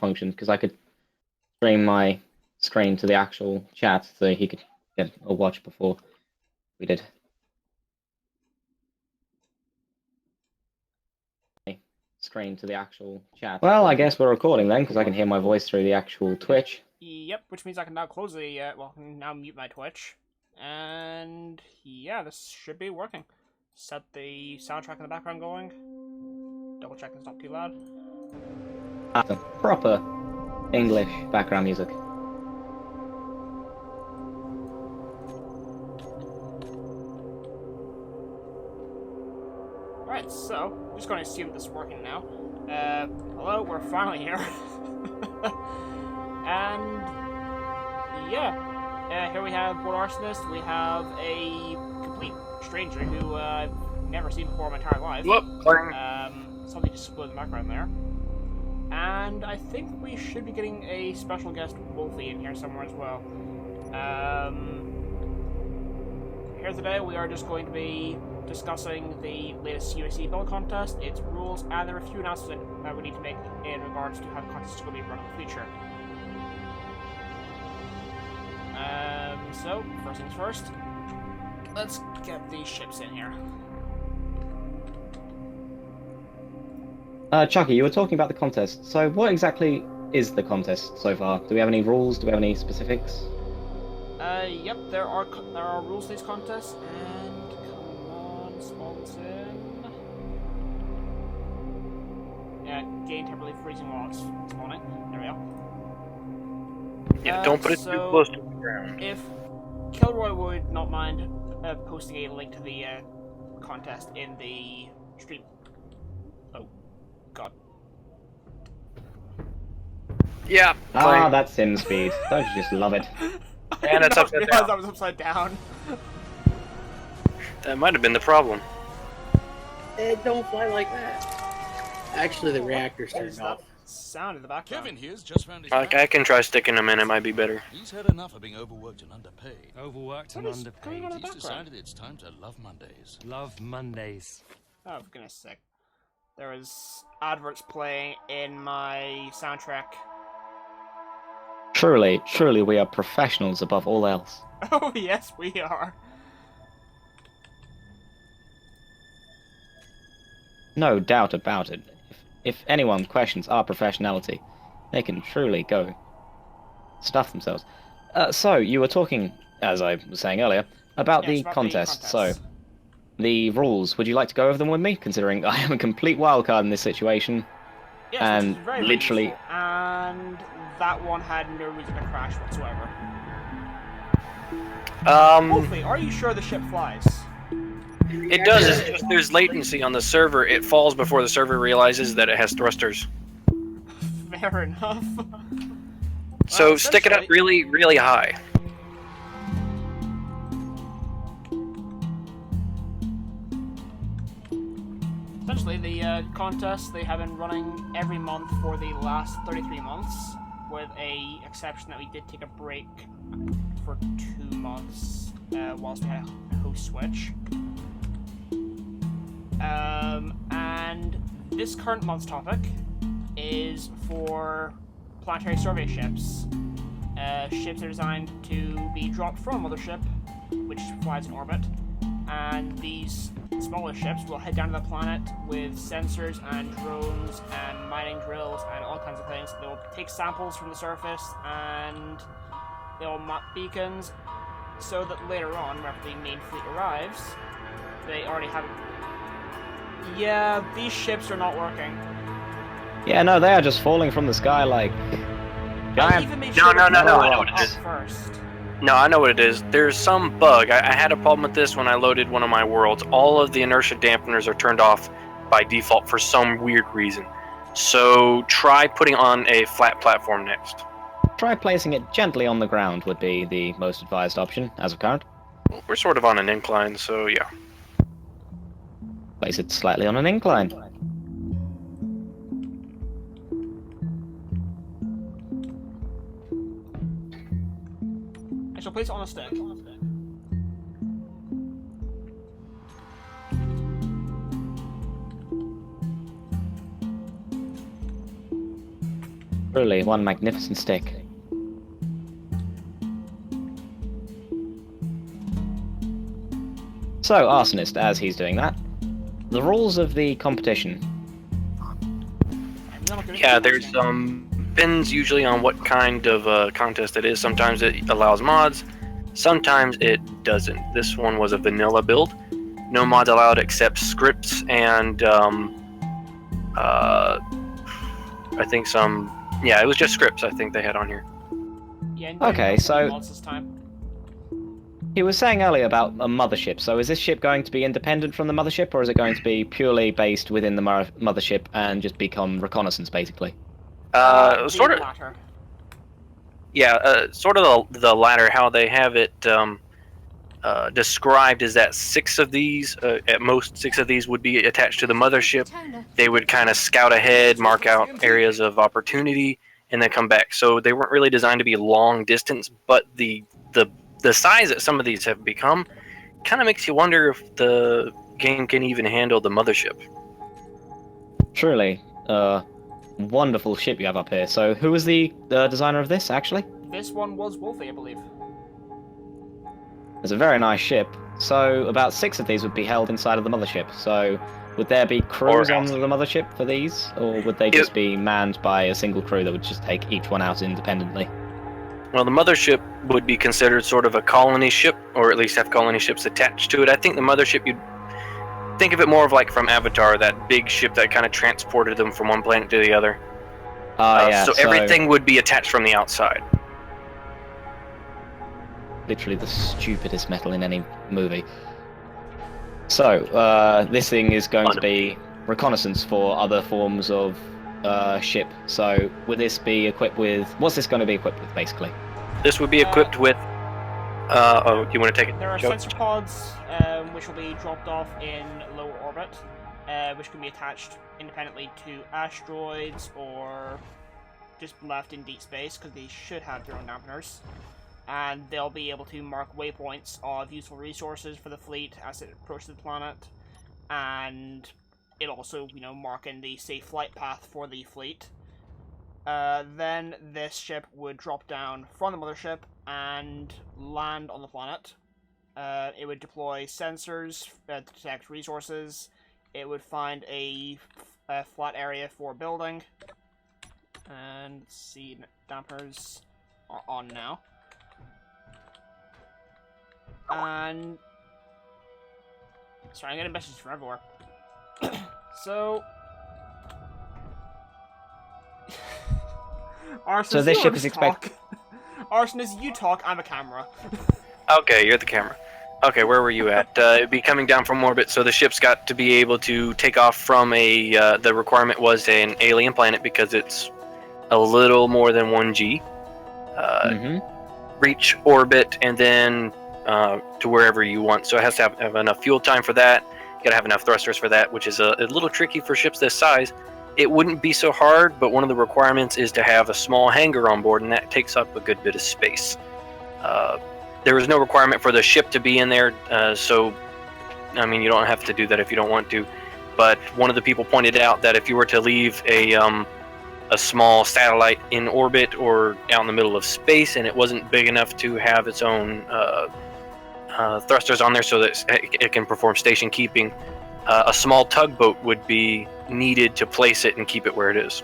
function, because I could stream my screen to the actual chat so he could get a watch before we did. Screen to the actual chat. Well, I guess we're recording then, because I can hear my voice through the actual Twitch. Yep, which means I can now close the, well, I can now mute my Twitch. And, yeah, this should be working. Set the soundtrack in the background going. Double check it's not too loud. Some proper English background music. Alright, so, I'm just going to assume this is working now. Hello, we're finally here. And, yeah, here we have Board Arsonist. We have a complete stranger who I've never seen before in my entire life. Something just exploded in the background there. And I think we should be getting a special guest, Wolfie, in here somewhere as well. Here today we are just going to be discussing the latest UESC build contest, its rules, and there are a few announcements that we need to make in regards to how the contest is going to be run in the future. So, first things first, let's get these ships in here. Chucky, you were talking about the contest. So what exactly is the contest so far? Do we have any rules? Do we have any specifics? Yep, there are rules to these contests, and come on, spawns in. Yeah, gain temporarily freezing while it's spawning. There we go. Yeah, don't put it too close to the ground. If Kilroy would not mind posting a link to the contest in the stream. Oh, God. Yeah. Ah, that's sim speed. Don't you just love it? And it's upside down. I was upside down. That might have been the problem. It don't fly like that. Actually, the reactor's turned off. Sound in the background. Kevin here's just found his I can try sticking them in, it might be better. He's had enough of being overworked and underpaid. Overworked and What is going on in underpaid. the He's background? decided it's time to love Mondays. Love Mondays. Oh, for goodness sake. There was adverts playing in my soundtrack. Truly, truly, we are professionals above all else. Oh, yes, we are. No doubt about it. If anyone questions our professionality, they can truly go stuff themselves. So, you were talking, as I was saying earlier, about Yes, the about contest. the So, contest. the rules, would you like to go over them with me, considering I am a complete wildcard in this situation? Yes, and which is very literally- useful, and that one had no reason to crash whatsoever. Wolfie, are you sure the ship flies? It does, it's just there's latency on the server. It falls before the server realizes that it has thrusters. Fair enough. So Well, stick it up essentially- really, really high. Essentially, the contest, they have been running every month for the last 33 months, with a exception that we did take a break for 2 months whilst we had a host switch. And this current month's topic is for planetary survey ships. Ships are designed to be dropped from a mothership, which flies in orbit, and these smaller ships will head down to the planet with sensors and drones and mining drills and all kinds of things. They will take samples from the surface and they will map beacons so that later on, whenever the main fleet arrives, they already have... Yeah, these ships are not working. Yeah, no, they are just falling from the sky like... I giant... even made No, sure no, to no, no, blow I know it what it up is. first. No, I know what it is. There's some bug. I had a problem with this when I loaded one of my worlds. All of the inertia dampeners are turned off by default for some weird reason. So try putting on a flat platform next. Try placing it gently on the ground would be the most advised option, as of current. We're sort of on an incline, so yeah. Place it slightly on an incline. I shall place it on a stick. Truly, one magnificent stick. So, Arsonist, as he's doing that, the rules of the competition. Yeah, there's bins usually on what kind of contest it is. Sometimes it allows mods, sometimes it doesn't. This one was a vanilla build. No mods allowed except scripts and I think some. Yeah, it was just scripts. I think they had on here. Yeah, and Okay, so- mods this time. He was saying earlier about a mothership, so is this ship going to be independent from the mothership, or is it going to be purely based within the mothership and just become reconnaissance, basically? Sort of. Latter. Yeah, sort of the latter. How they have it described is that 6 of these, at most 6 of these, would be attached to the mothership. They would kind of scout ahead, mark out areas of opportunity, and then come back. So they weren't really designed to be long distance, but the size that some of these have become kind of makes you wonder if the game can even handle the mothership. Truly, wonderful ship you have up here. So, who was the designer of this, actually? This one was Wolfie, I believe. It's a very nice ship. So, about 6 of these would be held inside of the mothership. So, would there be crews on the mothership for these, or would they just be manned by a single crew that would just take each one out independently? Well, the mothership would be considered sort of a colony ship, or at least have colony ships attached to it. I think the mothership, you'd think of it more of like from Avatar, that big ship that kind of transported them from one planet to the other. Yeah, so everything would be attached from the outside. Literally the stupidest metal in any movie. So, this thing is going to be reconnaissance for other forms of ship. So, would this be equipped with... What's this going to be equipped with, basically? This would be equipped with... do you want to take it? There are Joe? sensor pods, which will be dropped off in low orbit, which can be attached independently to asteroids or just left in deep space, because they should have their own dampeners. And they'll be able to mark waypoints of useful resources for the fleet as it approaches the planet, and it'll also, mark in the safe flight path for the fleet. Then this ship would drop down from the mothership and land on the planet. It would deploy sensors to detect resources. It would find a flat area for building. And let's see, dampers are on now. And sorry, I'm getting messages from everywhere. So Arsonist, So this you ship just is expect- talk. Arsonist, you talk, I'm a camera. Okay, you're the camera. Okay, where were you at? It'd be coming down from orbit, so the ship's got to be able to take off from a... the requirement was an alien planet because it's a little more than 1G. Reach orbit, and then to wherever you want. So it has to have enough fuel time for that. You gotta have enough thrusters for that, which is a little tricky for ships this size. It wouldn't be so hard, but one of the requirements is to have a small hangar on board, and that takes up a good bit of space. There is no requirement for the ship to be in there, so I mean, you don't have to do that if you don't want to. But one of the people pointed out that if you were to leave a small satellite in orbit or out in the middle of space, and it wasn't big enough to have its own thrusters on there so that it can perform station keeping, a small tugboat would be needed to place it and keep it where it is.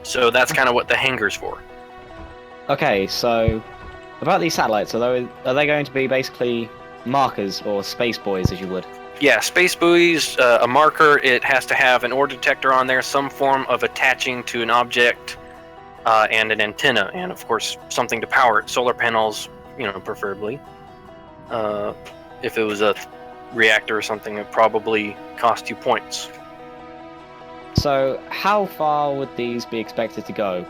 So that's kind of what the hangar's for. Okay, so about these satellites, are they going to be basically markers or space buoys, as you would? Yeah, space buoys, a marker. It has to have an ore detector on there, some form of attaching to an object, and an antenna, and of course something to power it. Solar panels, preferably. If it was a reactor or something, it probably cost you points. So, how far would these be expected to go?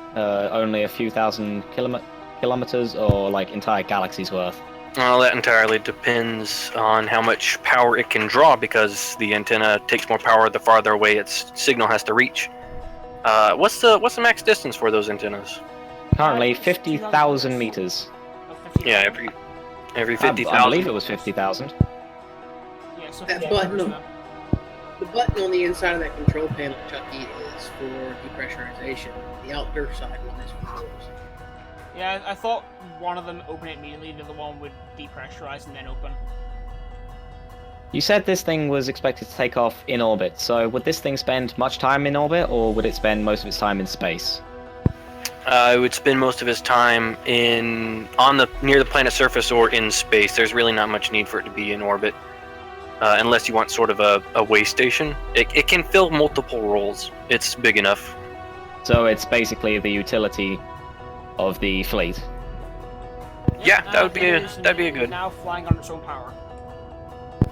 Only a few thousand kilometers, or like entire galaxies worth? Well, that entirely depends on how much power it can draw, because the antenna takes more power the farther away its signal has to reach. What's the max distance for those antennas? Currently, 50,000 meters. Yeah, every 50,000. I believe it was 50,000. Yeah, so That 50,000 button, now. the button on the inside of that control panel, Chucky, is is for depressurization. The outdoor side one is for doors. Yeah, I thought one of them open it immediately, the other one would depressurize and then open. You said this thing was expected to take off in orbit, so would this thing spend much time in orbit, or would it spend most of its time in space? It would spend most of its time near the planet's surface or in space. There's really not much need for it to be in orbit, unless you want sort of a way station. It can fill multiple roles. It's big enough. So it's basically the utility of the fleet. Yeah, that'd be a good. Now flying on its own power.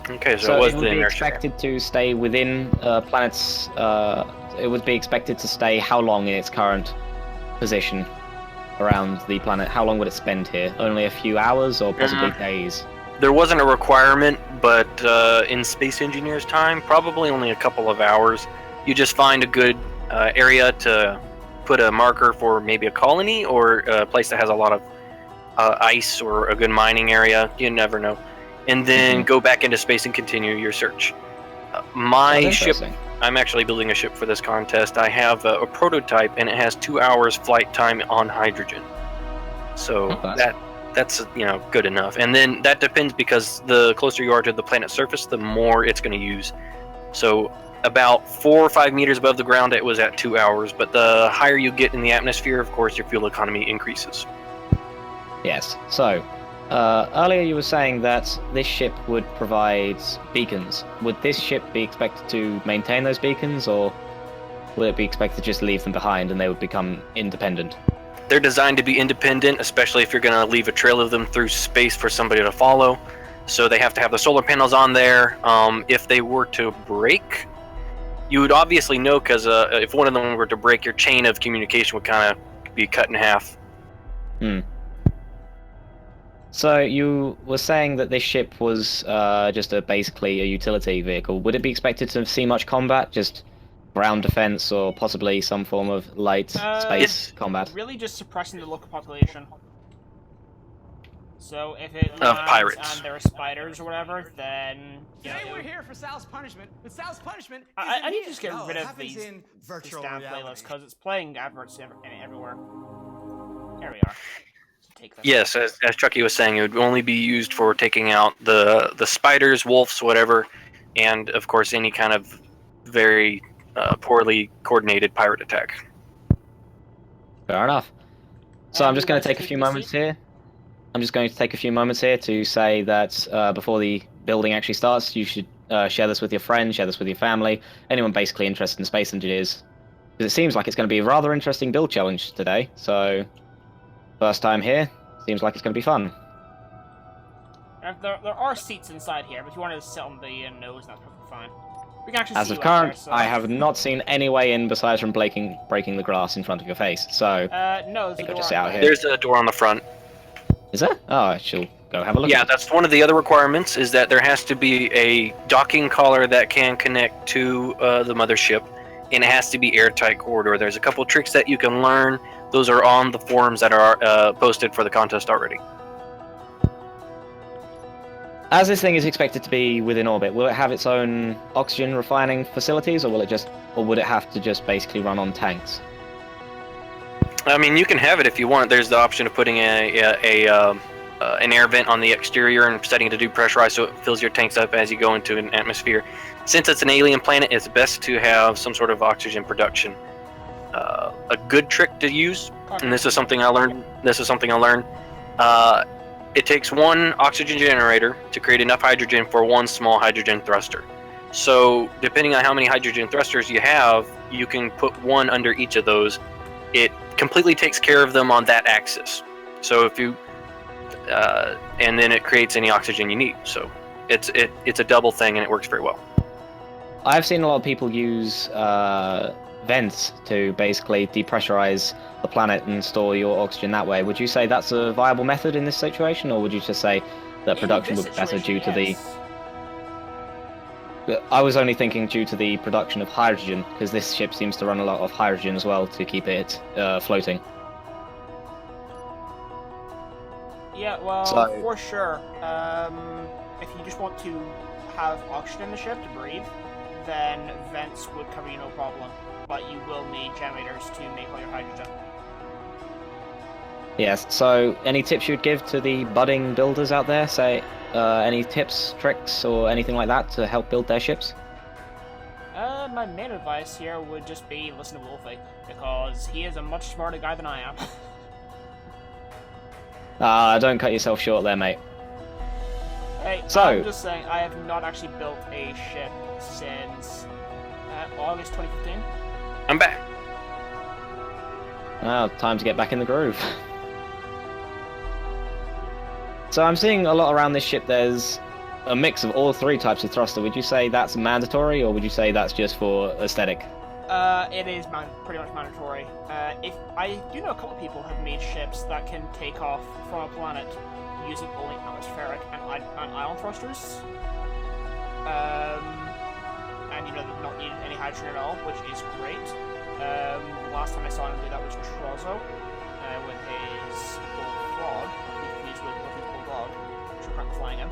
Okay, So it was it would the be inertia. expected to stay within planets. It would be expected to stay how long in its current position around the planet? How long would it spend here? Only a few hours or possibly days? There wasn't a requirement, but in space engineers' time, probably only a couple of hours. You just find a good area to put a marker for maybe a colony or a place that has a lot of ice or a good mining area. You never know. And then go back into space and continue your search. My Sounds ship, interesting. I'm actually building a ship for this contest. I have a prototype, and it has 2 hours flight time on hydrogen. So Okay. that's good enough. And then that depends, because the closer you are to the planet's surface, the more it's going to use. So about 4 or 5 meters above the ground, it was at 2 hours. But the higher you get in the atmosphere, of course, your fuel economy increases. Yes. So, earlier you were saying that this ship would provide beacons. Would this ship be expected to maintain those beacons, or would it be expected to just leave them behind and they would become independent? They're designed to be independent, especially if you're going to leave a trail of them through space for somebody to follow. So they have to have the solar panels on there. If they were to break, you would obviously know, because if one of them were to break, your chain of communication would kind of be cut in half. So you were saying that this ship was just basically a utility vehicle. Would it be expected to see much combat, just ground defense, or possibly some form of light space combat? Really just suppressing the local population. So if it lands pirates. and there are spiders or whatever, then Today we're here for Sal's punishment, but Sal's punishment I need to just get No, rid it of happens these in this virtual damn reality. playlist because it's playing adverts everywhere. There we are. Take them. Yes, as Chucky was saying, it would only be used for taking out the spiders, wolves, whatever, and of course any kind of very poorly coordinated pirate attack. Fair enough. So And I'm just you going to guys take a keep few the moments seat? here. I'm just going to take a few moments here to say that before the building actually starts, you should share this with your friends, share this with your family, anyone basically interested in space engineers. Because it seems like it's going to be a rather interesting build challenge today. So, first time here, seems like it's going to be fun. There are seats inside here, but if you wanted to sit on the nose, that's perfectly fine. We can actually As see of you out current, there, so... I have not seen any way in besides from breaking the glass in front of your face. So, no, there's a I'll door just out out there. here. There's a door on the front. Is there? Oh, I shall go have a look. Yeah, at it. that's one of the other requirements, is that there has to be a docking collar that can connect to the mothership, and it has to be airtight corridor. There's a couple tricks that you can learn. Those are on the forums that are posted for the contest already. As this thing is expected to be within orbit, will it have its own oxygen refining facilities, or would it have to just basically run on tanks? I mean, you can have it if you want. There's the option of putting an air vent on the exterior and setting it to depressurize so it fills your tanks up as you go into an atmosphere. Since it's an alien planet, it's best to have some sort of oxygen production. A good trick to use, and this is something I learned. It takes one oxygen generator to create enough hydrogen for one small hydrogen thruster. So, depending on how many hydrogen thrusters you have, you can put one under each of those. It completely takes care of them on that axis. So if you, and then it creates any oxygen you need. So it's a double thing, and it works very well. I've seen a lot of people use vents to basically depressurize the planet and store your oxygen that way. Would you say that's a viable method in this situation, or would you just say that In production this would be better due situation, to yes. I was only thinking due to the production of hydrogen, because this ship seems to run a lot of hydrogen as well to keep it floating. Yeah, well, So- for sure. If you just want to have oxygen in the ship to breathe, then vents would cover you no problem. but you will need generators to make all your hydrogen. Yes, so any tips you'd give to the budding builders out there? Say, any tips, tricks, or anything like that to help build their ships? My main advice here would just be listen to Wolfie, because he is a much smarter guy than I am. Don't cut yourself short there, mate. Hey, So- I'm just saying, I have not actually built a ship since August 2015. I'm back. Well, time to get back in the groove. So I'm seeing a lot around this ship. There's a mix of all three types of thruster. Would you say that's mandatory, or would you say that's just for aesthetic? It is pretty much mandatory. If I do know a couple of people have made ships that can take off from a planet using only atmospheric and ion thrusters. And you know, they've not needed any hydrogen at all, which is great. The last time I saw him do that was Trozo with his bullfrog. Confused with his bulldog, which we're currently flying in.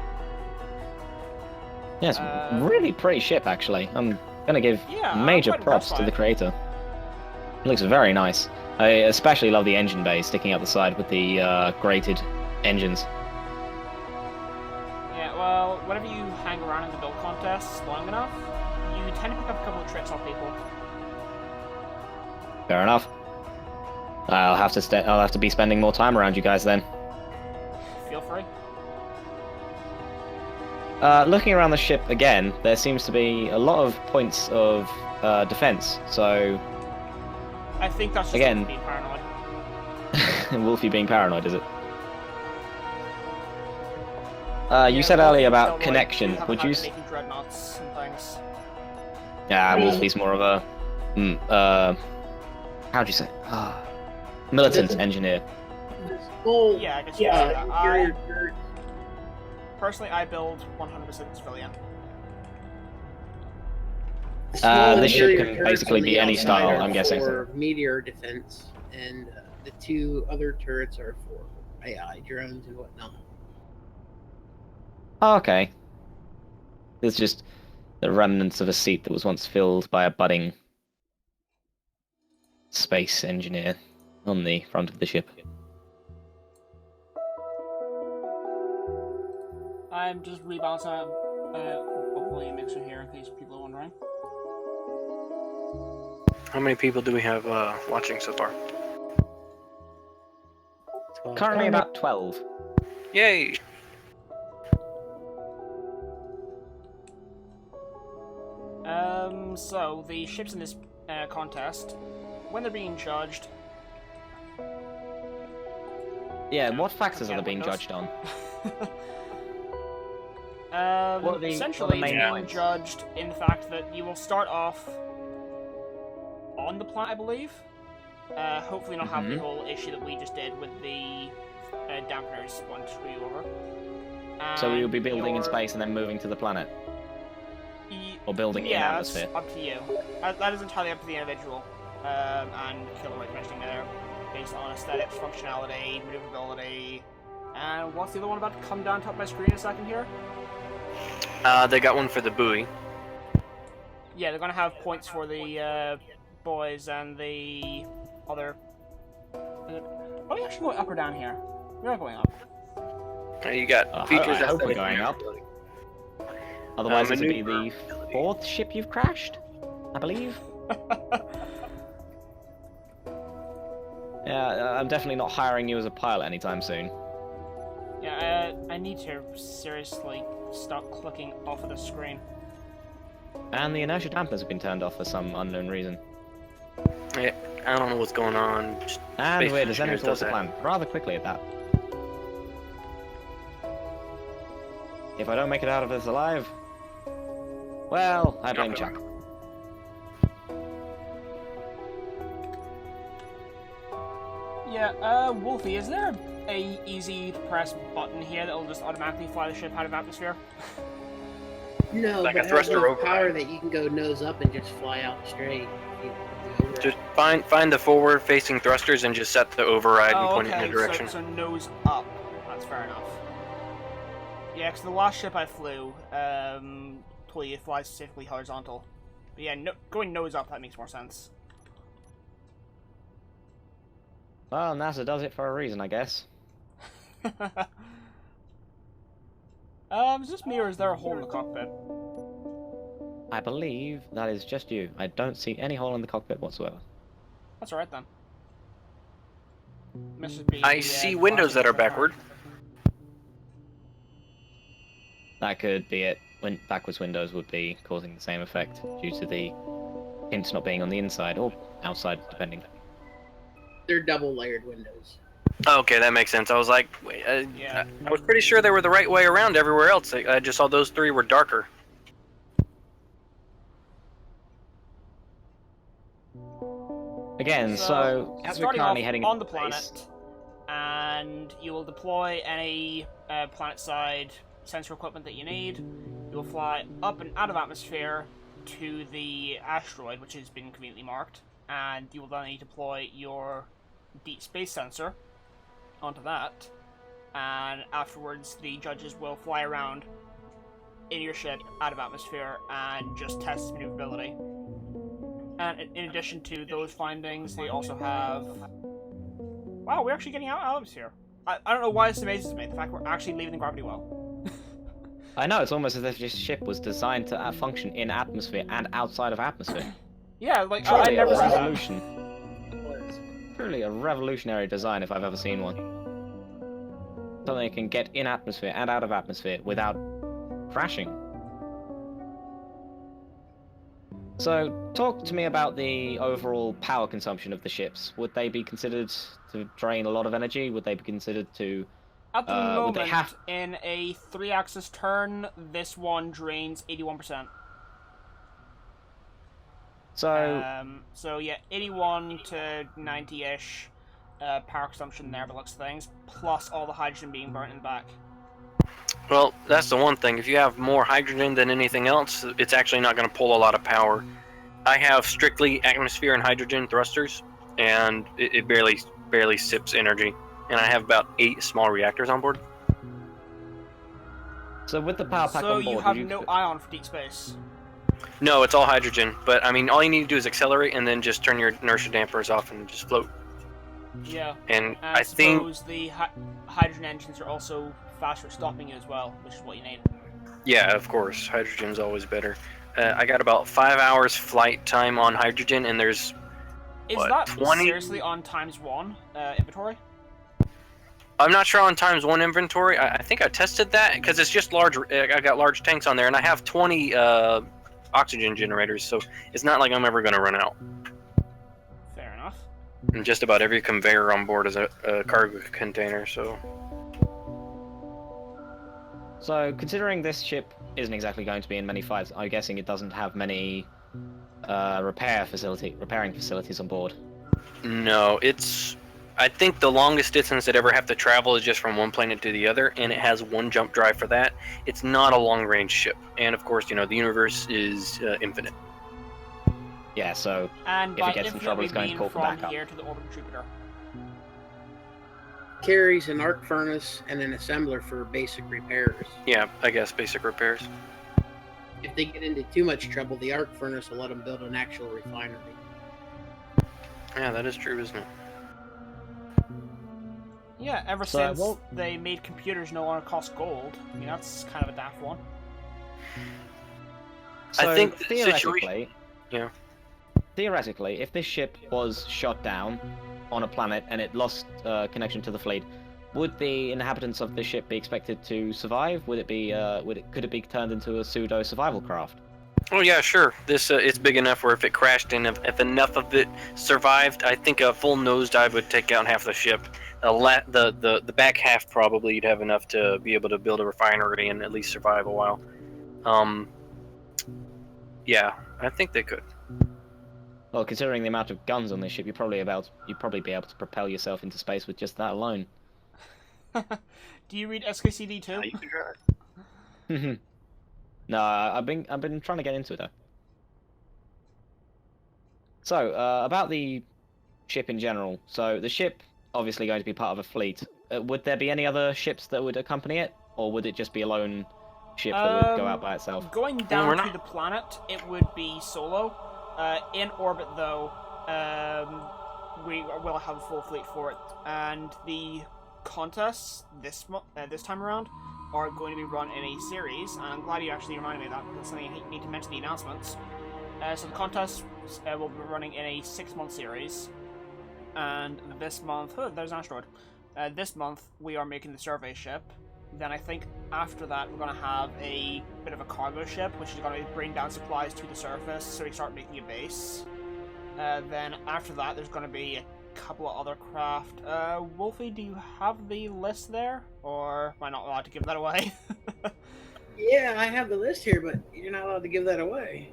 Yes, really pretty ship actually. I'm gonna give major quite props impressed to by the it. creator. It looks very nice. I especially love the engine bay sticking out the side with the grated engines. Yeah, well, whenever you hang around in the build contests long enough, you tend to pick up a couple of tricks off people. Fair enough. I'll have to be spending more time around you guys then. Feel free. Looking around the ship again, there seems to be a lot of points of defense. So I think that's just Again- being paranoid. Wolfie being paranoid, is it? Yeah, You said Wolfie earlier and about Delroy connection. do have a Would you? habit of making dreadnoughts and things. Yeah, Wolfie's more of a how'd you say? Militant engineer. Well, Yeah, I guess you could say that. inferior turrets. Personally, I build 100% civilian. The small This ship inferior can turrets basically on be the any outside style, are I'm guessing. For meteor defense, and the two other turrets are for AI drones and whatnot. Oh, okay. There's just the remnants of a seat that was once filled by a budding space engineer on the front of the ship. I'm just rebalancing a volume mixer here in case people are wondering. How many people do we have watching so far? Currently about 12. Yay! So the ships in this contest, when they're being judged, Yeah, what factors are Yeah, they being Windows. judged on? What are the essentially main being points? judged in the fact that you will start off on the planet, I believe. Hopefully not have the whole issue that we just did with the dampeners want to screw you over. So you'll be And building in your- space and then moving to the planet? Or building in yeah, atmosphere? it's up to you. That is entirely up to the individual. And Killer Right mentioning there, based on aesthetics, functionality, maneuverability, and what's the other one about to come down top of my screen in a second here? They got one for the buoy. Yeah, they're gonna have points for the boys and the other. Are we actually going up or down here? We are going up. You got features. I hope we're aesthetic, going up. Otherwise, this would be the maneuverability. fourth ship you've crashed, I believe. Yeah, I'm definitely not hiring you as a pilot anytime soon. Yeah, I need to seriously stop clicking off of the screen. And the inertia dampers have been turned off for some unknown reason. Yeah, I don't know what's going on. Just And Space we're descending Engineers towards does the that. planet, rather quickly at that. If I don't make it out of this alive, well, I blame Chuck. Yeah, Wolfie, is there a easy to press button here that'll just automatically fly the ship out of atmosphere? No, Like but a it has thruster enough power override. that you can go nose up and just fly out straight. just find the forward-facing thrusters and just set the override and point it in a direction. So nose up. That's fair enough. Yeah, because the last ship I flew, totally flies specifically horizontal. But yeah, going nose up, that makes more sense. Well, NASA does it for a reason, I guess. Is this me or is there a hole in the cockpit? I believe that is just you. I don't see any hole in the cockpit whatsoever. That's alright then. Must just be I the, see windows that are backward. That could be it. When backwards windows would be causing the same effect due to the hints not being on the inside or outside, depending. They're double layered windows. Okay, that makes sense. I was like, wait, Yeah. I was pretty sure they were the right way around everywhere else. I just saw those three were darker. Again, so as we're starting currently off heading on into the planet, space, and you will deploy any planet-side sensor equipment that you need. You will fly up and out of atmosphere to the asteroid, which has been conveniently marked, and you will then need to deploy your deep space sensor onto that. And afterwards, the judges will fly around in your ship out of atmosphere and just test its maneuverability. And in addition to those findings, they also have... Wow, we're actually getting out of atmosphere. I don't know why this amazes me, the fact we're actually leaving the gravity well. I know, it's almost as if this ship was designed to function in atmosphere and outside of atmosphere. Yeah, like, I Truly never a seen that. revolution. Truly a revolutionary design if I've ever seen one. Something that can get in atmosphere and out of atmosphere without crashing. So, talk to me about the overall power consumption of the ships. Would they be considered to drain a lot of energy? Would they be considered to... At the would they moment, have... in a 3-axis turn, this one drains 81%. So yeah, 81 to 90-ish power consumption there, but looks things, plus all the hydrogen being burnt in the back. Well, that's the one thing. If you have more hydrogen than anything else, it's actually not going to pull a lot of power. I have strictly atmosphere and hydrogen thrusters, and it barely sips energy. And I have about 8 small reactors on board. So with the power pack So on board, you have would no ion for deep space. No, it's all hydrogen. But I mean, all you need to do is accelerate and then just turn your inertia dampers off and just float. Yeah. And And I think suppose the hydrogen engines are also faster at stopping you as well, which is what you need. yeah, of course, hydrogen's always better. I got about 5 hours flight time on hydrogen, and there's Is what, that 20? seriously on ×1 inventory? I'm not sure on ×1 inventory. I think I tested that because it's just large. I got large tanks on there, and I have 20 oxygen generators, so it's not like I'm ever going to run out. Fair enough. And just about every conveyor on board is a cargo container, so... So, considering this ship isn't exactly going to be in many fights, I'm guessing it doesn't have many repairing facilities on board. No, it's... I think the longest distance it ever have to travel is just from one planet to the other, and it has one jump drive for that. It's not a long-range ship. And, of course, you know, the universe is infinite. Yeah, so And if by it gets in trouble, it's going to call for from backup. here to the orbit of Jupiter. Carries an arc furnace and an assembler for basic repairs. Yeah, I guess basic repairs. If they get into too much trouble, the arc furnace will let them build an actual refinery. Yeah, that is true, isn't it? Yeah, ever So, since well- they made computers no longer cost gold. I mean, that's kind of a daft one. So, I think the theoretically, situation... Yeah. theoretically, if this ship was shot down on a planet and it lost connection to the fleet, would the inhabitants of the ship be expected to survive? Would it be could it be turned into a pseudo survival craft? Oh yeah, sure. This it's big enough where if it crashed and if enough of it survived, I think a full nosedive would take out half the ship. The back half probably you'd have enough to be able to build a refinery and at least survive a while. Yeah, I think they could. Well, considering the amount of guns on this ship, you'd probably be able to propel yourself into space with just that alone. Do you read SKCD too? Yeah, you can try it. No, I've been trying to get into it though. So, about the ship in general. So, the ship obviously going to be part of a fleet. Would there be any other ships that would accompany it, or would it just be a lone ship that would go out by itself? Going we're down to not- the planet, it would be solo. In orbit, though, we will have a full fleet for it, and the contests this time around are going to be run in a series. And I'm glad you actually reminded me of that. That's something I need to mention in the announcements. So the contests will be running in a 6-month series, and this month, oh, there's an asteroid. This month we are making the survey ship. Then I think after that we're going to have a bit of a cargo ship, which is going to bring down supplies to the surface, so we start making a base. Then after that, there's going to be a couple of other craft. Wolfie, do you have the list there, or am I not allowed to give that away? Yeah, I have the list here, but you're not allowed to give that away.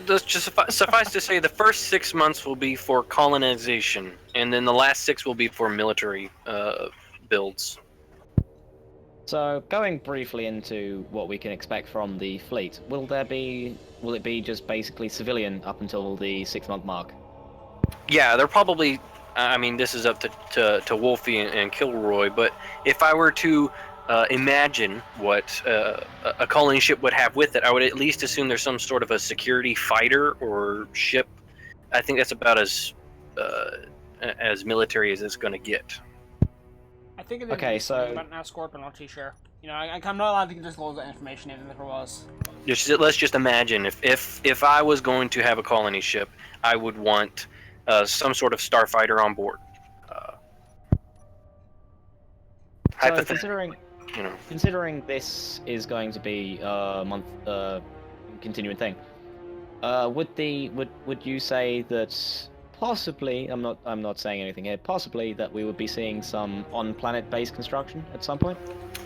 Just suffice to say, the first 6 months will be for colonization, and then the last 6 will be for military builds. So, going briefly into what we can expect from the fleet, will it be just basically civilian up until the 6-month mark? Yeah, they're probably. I mean, this is up to Wolfie and Kilroy, but if I were to imagine what a colony ship would have with it, I would at least assume there's some sort of a security fighter or ship. I think that's about as military as it's going to get. I think it Okay, is so- about an escort, but I'm not too sure. You know, I'm not allowed to disclose that information even if it was. Let's just imagine if I was going to have a colony ship, I would want some sort of starfighter on board. So, Hypothetically, considering this is going to be a month continuing thing, would you say that possibly, I'm not saying anything here, possibly that we would be seeing some on-planet based construction at some point?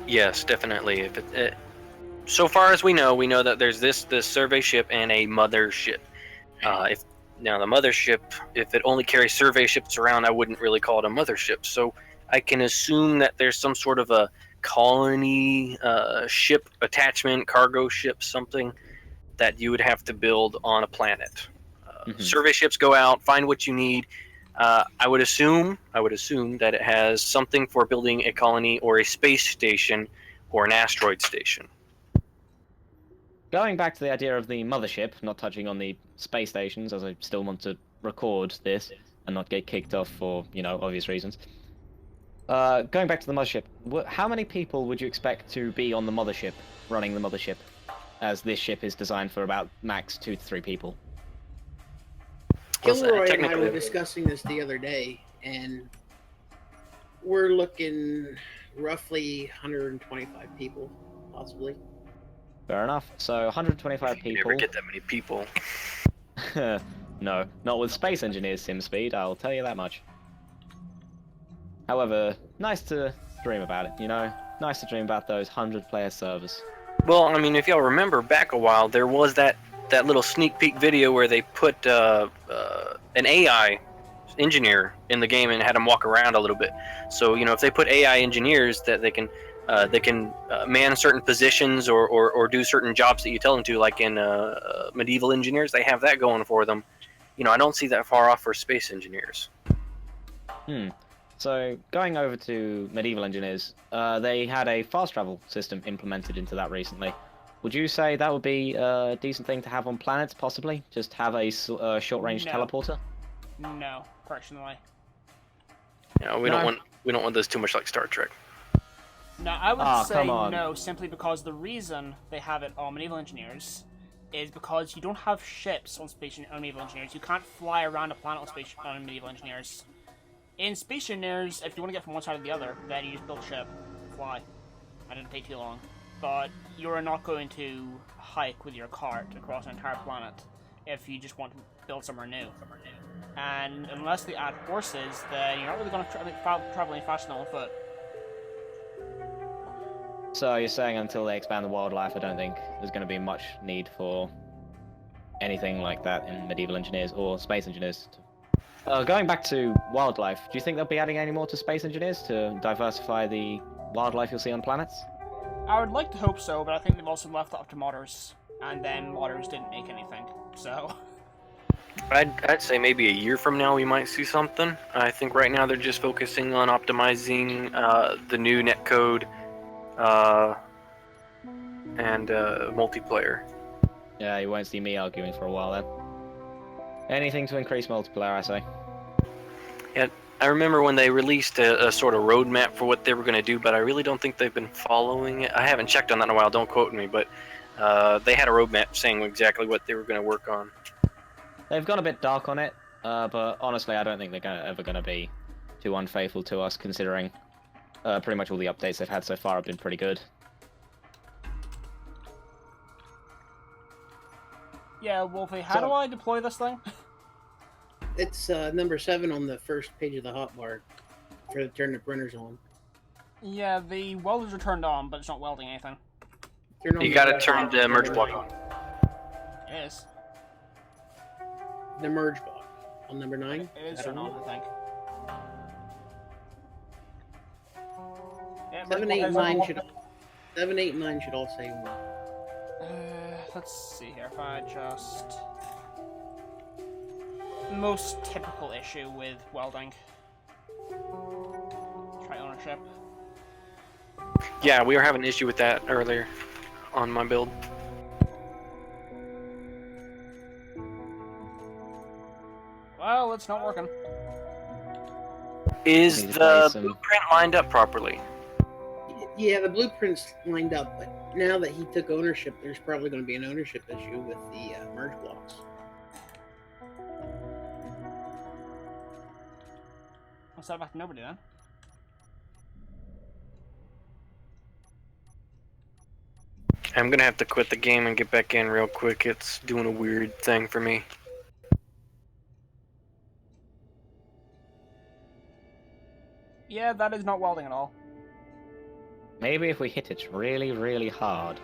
Yes, definitely. If so far as we know that there's this survey ship and a mother ship. If now the mothership, if it only carries survey ships around, I wouldn't really call it a mothership. So I can assume that there's some sort of a colony ship attachment, cargo ship, something that you would have to build on a planet. Survey ships go out, find what you need. I would assume that it has something for building a colony or a space station or an asteroid station. Going back to the idea of the mothership, not touching on the space stations, as I still want to record this and not get kicked off for, obvious reasons. Going back to the mothership, how many people would you expect to be on the mothership, running the mothership, as this ship is designed for about max 2 to 3 people? Kilroy and I were discussing this the other day, and we're looking roughly 125 people, possibly. Fair enough. So 125 You people. never get that many people. No, not with Space Engineers sim speed, I'll tell you that much. However, nice to dream about it, Nice to dream about those 100-player servers. Well, I mean, if y'all remember back a while, there was that little sneak peek video where they put an AI engineer in the game and had him walk around a little bit. So, if they put AI engineers that they can man certain positions or do certain jobs that you tell them to, like in medieval engineers, they have that going for them. I don't see that far off for space engineers. So, going over to medieval engineers, they had a fast travel system implemented into that recently. Would you say that would be a decent thing to have on planets, possibly? Just have a short-range No. teleporter? No, personally. We don't want this too much like Star Trek. No, I would Ah, say come on. no, simply because the reason they have it on medieval engineers is because you don't have ships on medieval engineers. You can't fly around a planet on medieval engineers. In space engineers, if you want to get from one side to the other, then you just build a ship, fly. That didn't take too long. But you're not going to hike with your cart across an entire planet if you just want to build somewhere new. And unless they add horses, then you're not really going to travel any faster than on foot. So you're saying until they expand the wildlife, I don't think there's going to be much need for anything like that in medieval engineers or space engineers. Going back to wildlife, do you think they'll be adding any more to space engineers to diversify the wildlife you'll see on planets? I would like to hope so, but I think they've also left it up to modders, and then modders didn't make anything, so... I'd say maybe a year from now we might see something. I think right now they're just focusing on optimizing the new netcode and multiplayer. Yeah, you won't see me arguing for a while then. Anything to increase multiplayer, I say. Yeah, I remember when they released a sort of roadmap for what they were going to do, but I really don't think they've been following it. I haven't checked on that in a while, don't quote me, but they had a roadmap saying exactly what they were going to work on. They've gone a bit dark on it, but honestly, I don't think they're ever going to be too unfaithful to us, considering pretty much all the updates they've had so far have been pretty good. Yeah, Wolfie, how do I deploy this thing? It's number 7 on the first page of the hotbar for to turn the printers on. Yeah, the welders are turned on, but it's not welding anything. Turn on You got to turn the merge block on. It is. The merge block on number 9. It is turned on, I think. Yeah, merge 7, block 8, is 9 on. should 7, 8, and 9 should all say 1. Let's see here. If I just most typical issue with welding. Try ownership. Yeah, we were having an issue with that earlier on my build. Well, it's not working. Is Need to the play some- blueprint lined up properly? Yeah, the blueprint's lined up, but now that he took ownership, there's probably going to be an ownership issue with the merge blocks. I'll set it back to nobody then. I'm gonna have to quit the game and get back in real quick. It's doing a weird thing for me. Yeah, that is not welding at all. Maybe if we hit it really, really hard.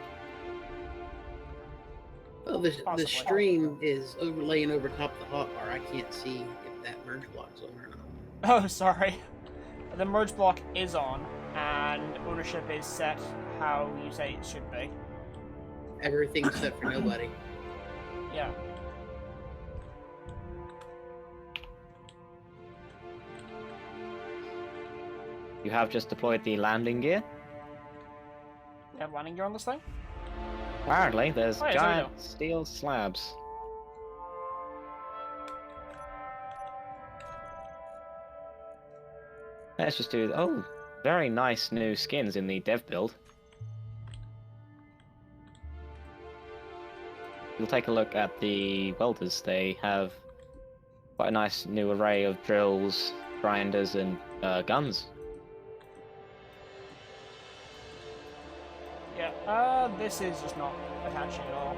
Well, the Possibly. stream is overlaying over top of the hotbar. I can't see if that merge block's on or not. Oh, sorry. The merge block is on, and ownership is set how you say it should be. Everything's set for nobody. Yeah. You have just deployed the landing gear. We have landing gear on this thing? Apparently, there's Oh, yeah, there we giant steel slabs. Let's just do... Oh, very nice new skins in the dev build. You'll take a look at the welders. They have quite a nice new array of drills, grinders, and guns. Yeah, this is just not attaching at all.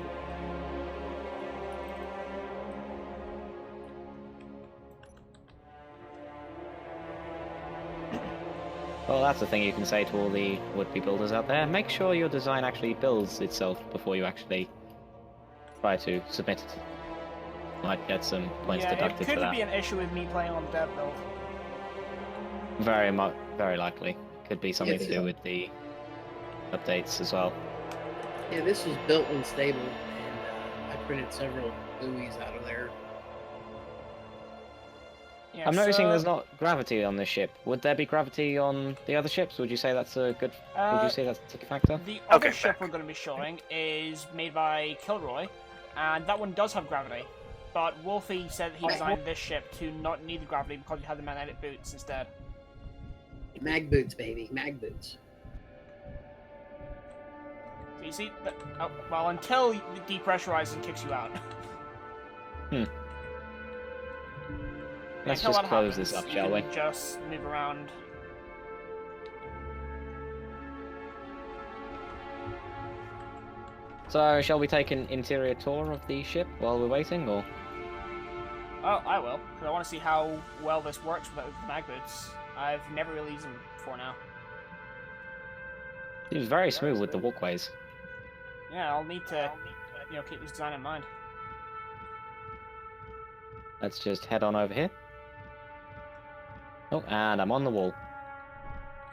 Well, that's the thing you can say to all the would-be builders out there. Make sure your design actually builds itself before you actually try to submit it. Might get some points Yeah, it deducted for could that. be an issue with me playing on the dev build. Very likely. Could be something to do with the updates as well. Yeah, this was built unstable, and I printed several buoys out of there. Yeah, I'm noticing so, there's not gravity on this ship. Would there be gravity on the other ships? Would you say that's a good? Would you say that's a tick factor? The other Okay, ship we're going to be showing is made by Kilroy, and that one does have gravity. But Wolfie said that he designed this ship to not need the gravity because he had the magnetic boots instead. Mag boots, baby, mag boots. So you see, oh, well, until it depressurizes and kicks you out. Let's Until just that close happens, this up, you shall we? can just move around. So, shall we take an interior tour of the ship while we're waiting, or? Oh, I will, because I want to see how well this works with the mag boots. I've never really used them before now. Seems very smooth with the walkways. Yeah, I'll need to, keep this design in mind. Let's just head on over here. Oh, and I'm on the wall.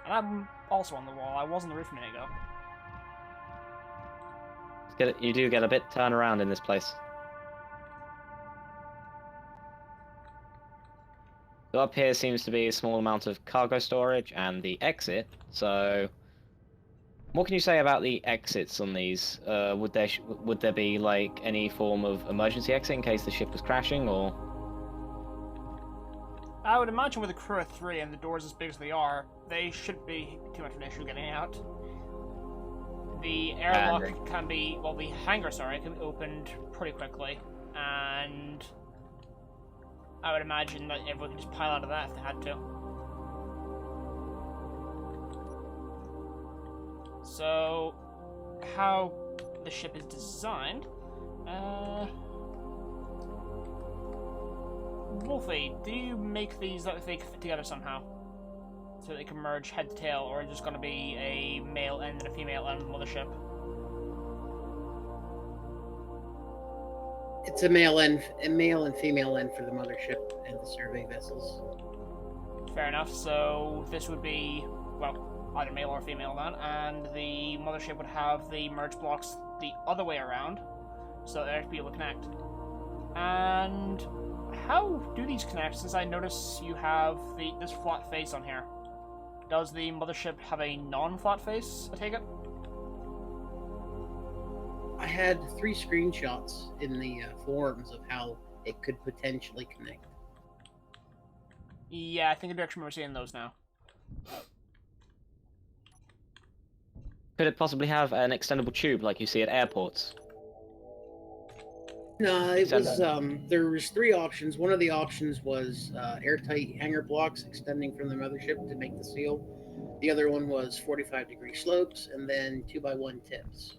And I'm also on the wall. I was on the roof a minute ago. You do get a bit turn around in this place. So up here seems to be a small amount of cargo storage and the exit. So, what can you say about the exits on these? Would there be like any form of emergency exit in case the ship was crashing, or? I would imagine with a crew of 3 and the doors as big as they are, they shouldn't be too much of an issue getting out. The airlock can be, well, the hangar, sorry, can be opened pretty quickly, and I would imagine that everyone can just pile out of that if they had to. So, how the ship is designed, Wolfie, do you make these that they can fit together somehow? So they can merge head to tail, or is it just going to be a male end and a female end of the mothership? It's a male and female end for the mothership and the survey vessels. Fair enough, so this would be, well, either male or female then, and the mothership would have the merge blocks the other way around, so they'd be able to connect. And how do these connect, since I notice you have this flat face on here? Does the mothership have a non-flat face, I take it? I had 3 screenshots in the forums of how it could potentially connect. Yeah, I think I do actually remember seeing those now. Could it possibly have an extendable tube like you see at airports? No, it was there was 3 options. One of the options was airtight hangar blocks extending from the mothership to make the seal. The other one was 45-degree slopes, and then 2x1 tips.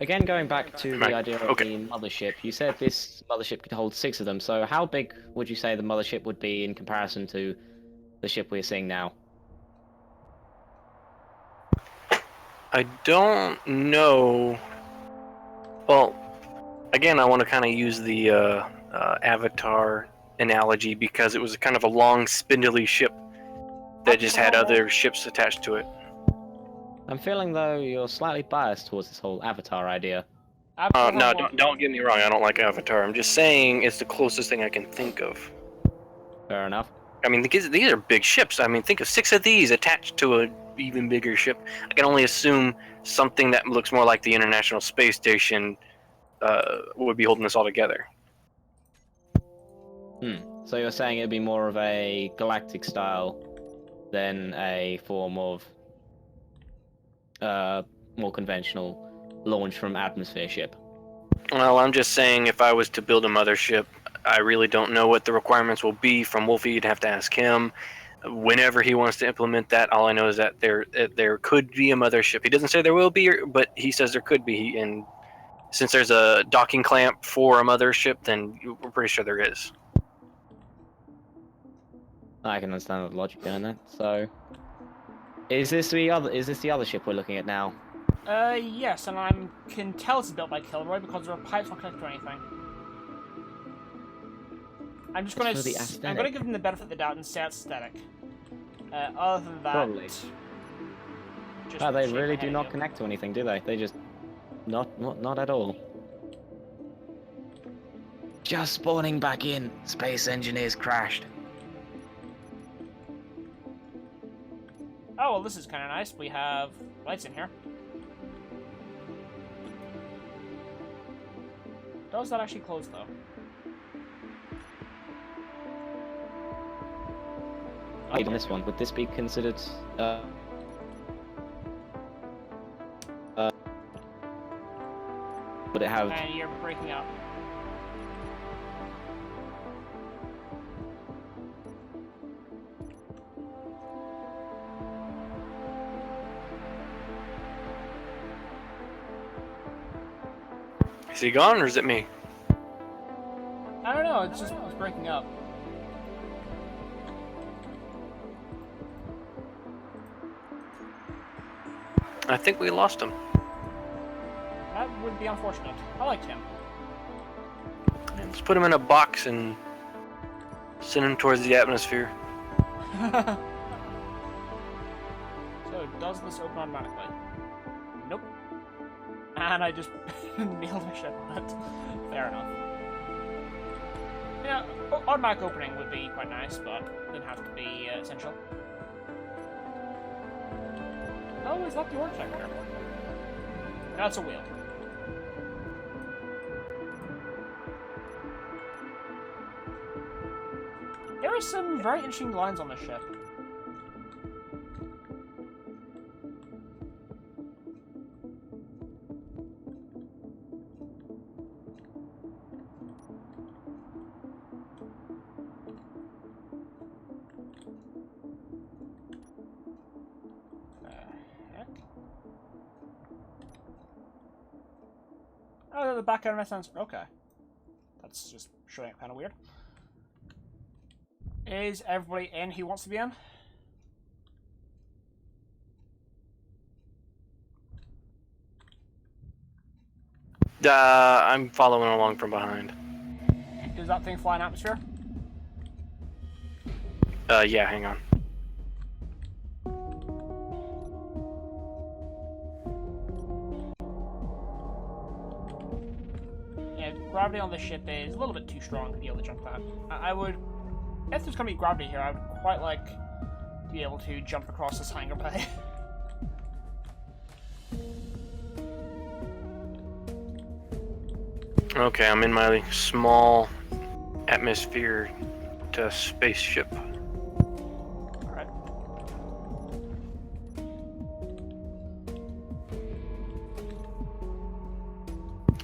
Again, going back to the idea of the mothership, you said this mothership could hold 6 of them, so how big would you say the mothership would be in comparison to the ship we're seeing now? I don't know. Well, again, I want to kind of use the Avatar analogy because it was kind of a long, spindly ship that just had other ships attached to it. I'm feeling, though, you're slightly biased towards this whole Avatar idea. No, don't get me wrong. I don't like Avatar. I'm just saying it's the closest thing I can think of. Fair enough. I mean, these are big ships. I mean, think of 6 of these attached to an even bigger ship. I can only assume something that looks more like the International Space Station would be holding this all together. So you're saying it'd be more of a galactic style than a form of more conventional launch from atmosphere ship? Well, I'm just saying if I was to build a mothership, I really don't know what the requirements will be from Wolfie. You'd have to ask him. Whenever he wants to implement that, all I know is that there could be a mothership. He doesn't say there will be, but he says there could be. And since there's a docking clamp for a mothership, then we're pretty sure there is. I can understand the logic behind that. So, is this the other ship we're looking at now? Yes, and I can tell it's built by Kilroy because there are pipes not connected to anything. I'm just gonna give them the benefit of the doubt and say it's static. Other than that, Probably. They really do not connect to anything, do they? They just not at all. Just spawning back in. Space engineers crashed. Oh well, this is kind of nice. We have lights in here. Does that actually close though? Even this one, would this be considered would it have... And you're breaking up. Is he gone or is it me? I don't know, it's breaking up. I think we lost him. That would be unfortunate. I liked him. Let's put him in a box and send him towards the atmosphere. So, does this open automatically? Nope. And I just nailed my shit on it. Fair enough. Yeah, automatic opening would be quite nice, but it didn't have to be essential. Oh, is that the ore sector? That's a wheel. There are some very interesting lines on this ship. Heck? Oh, the back end of my sense. Okay. That's just showing up kind of weird. Is everybody in who wants to be in? I'm following along from behind. Is that thing flying atmosphere? Yeah, hang on. Yeah, gravity on this ship is a little bit too strong to be able to jump that. I would, if there's going to be gravity here, I would quite like to be able to jump across this hangar bay. Okay, I'm in my small atmosphere to spaceship. Alright.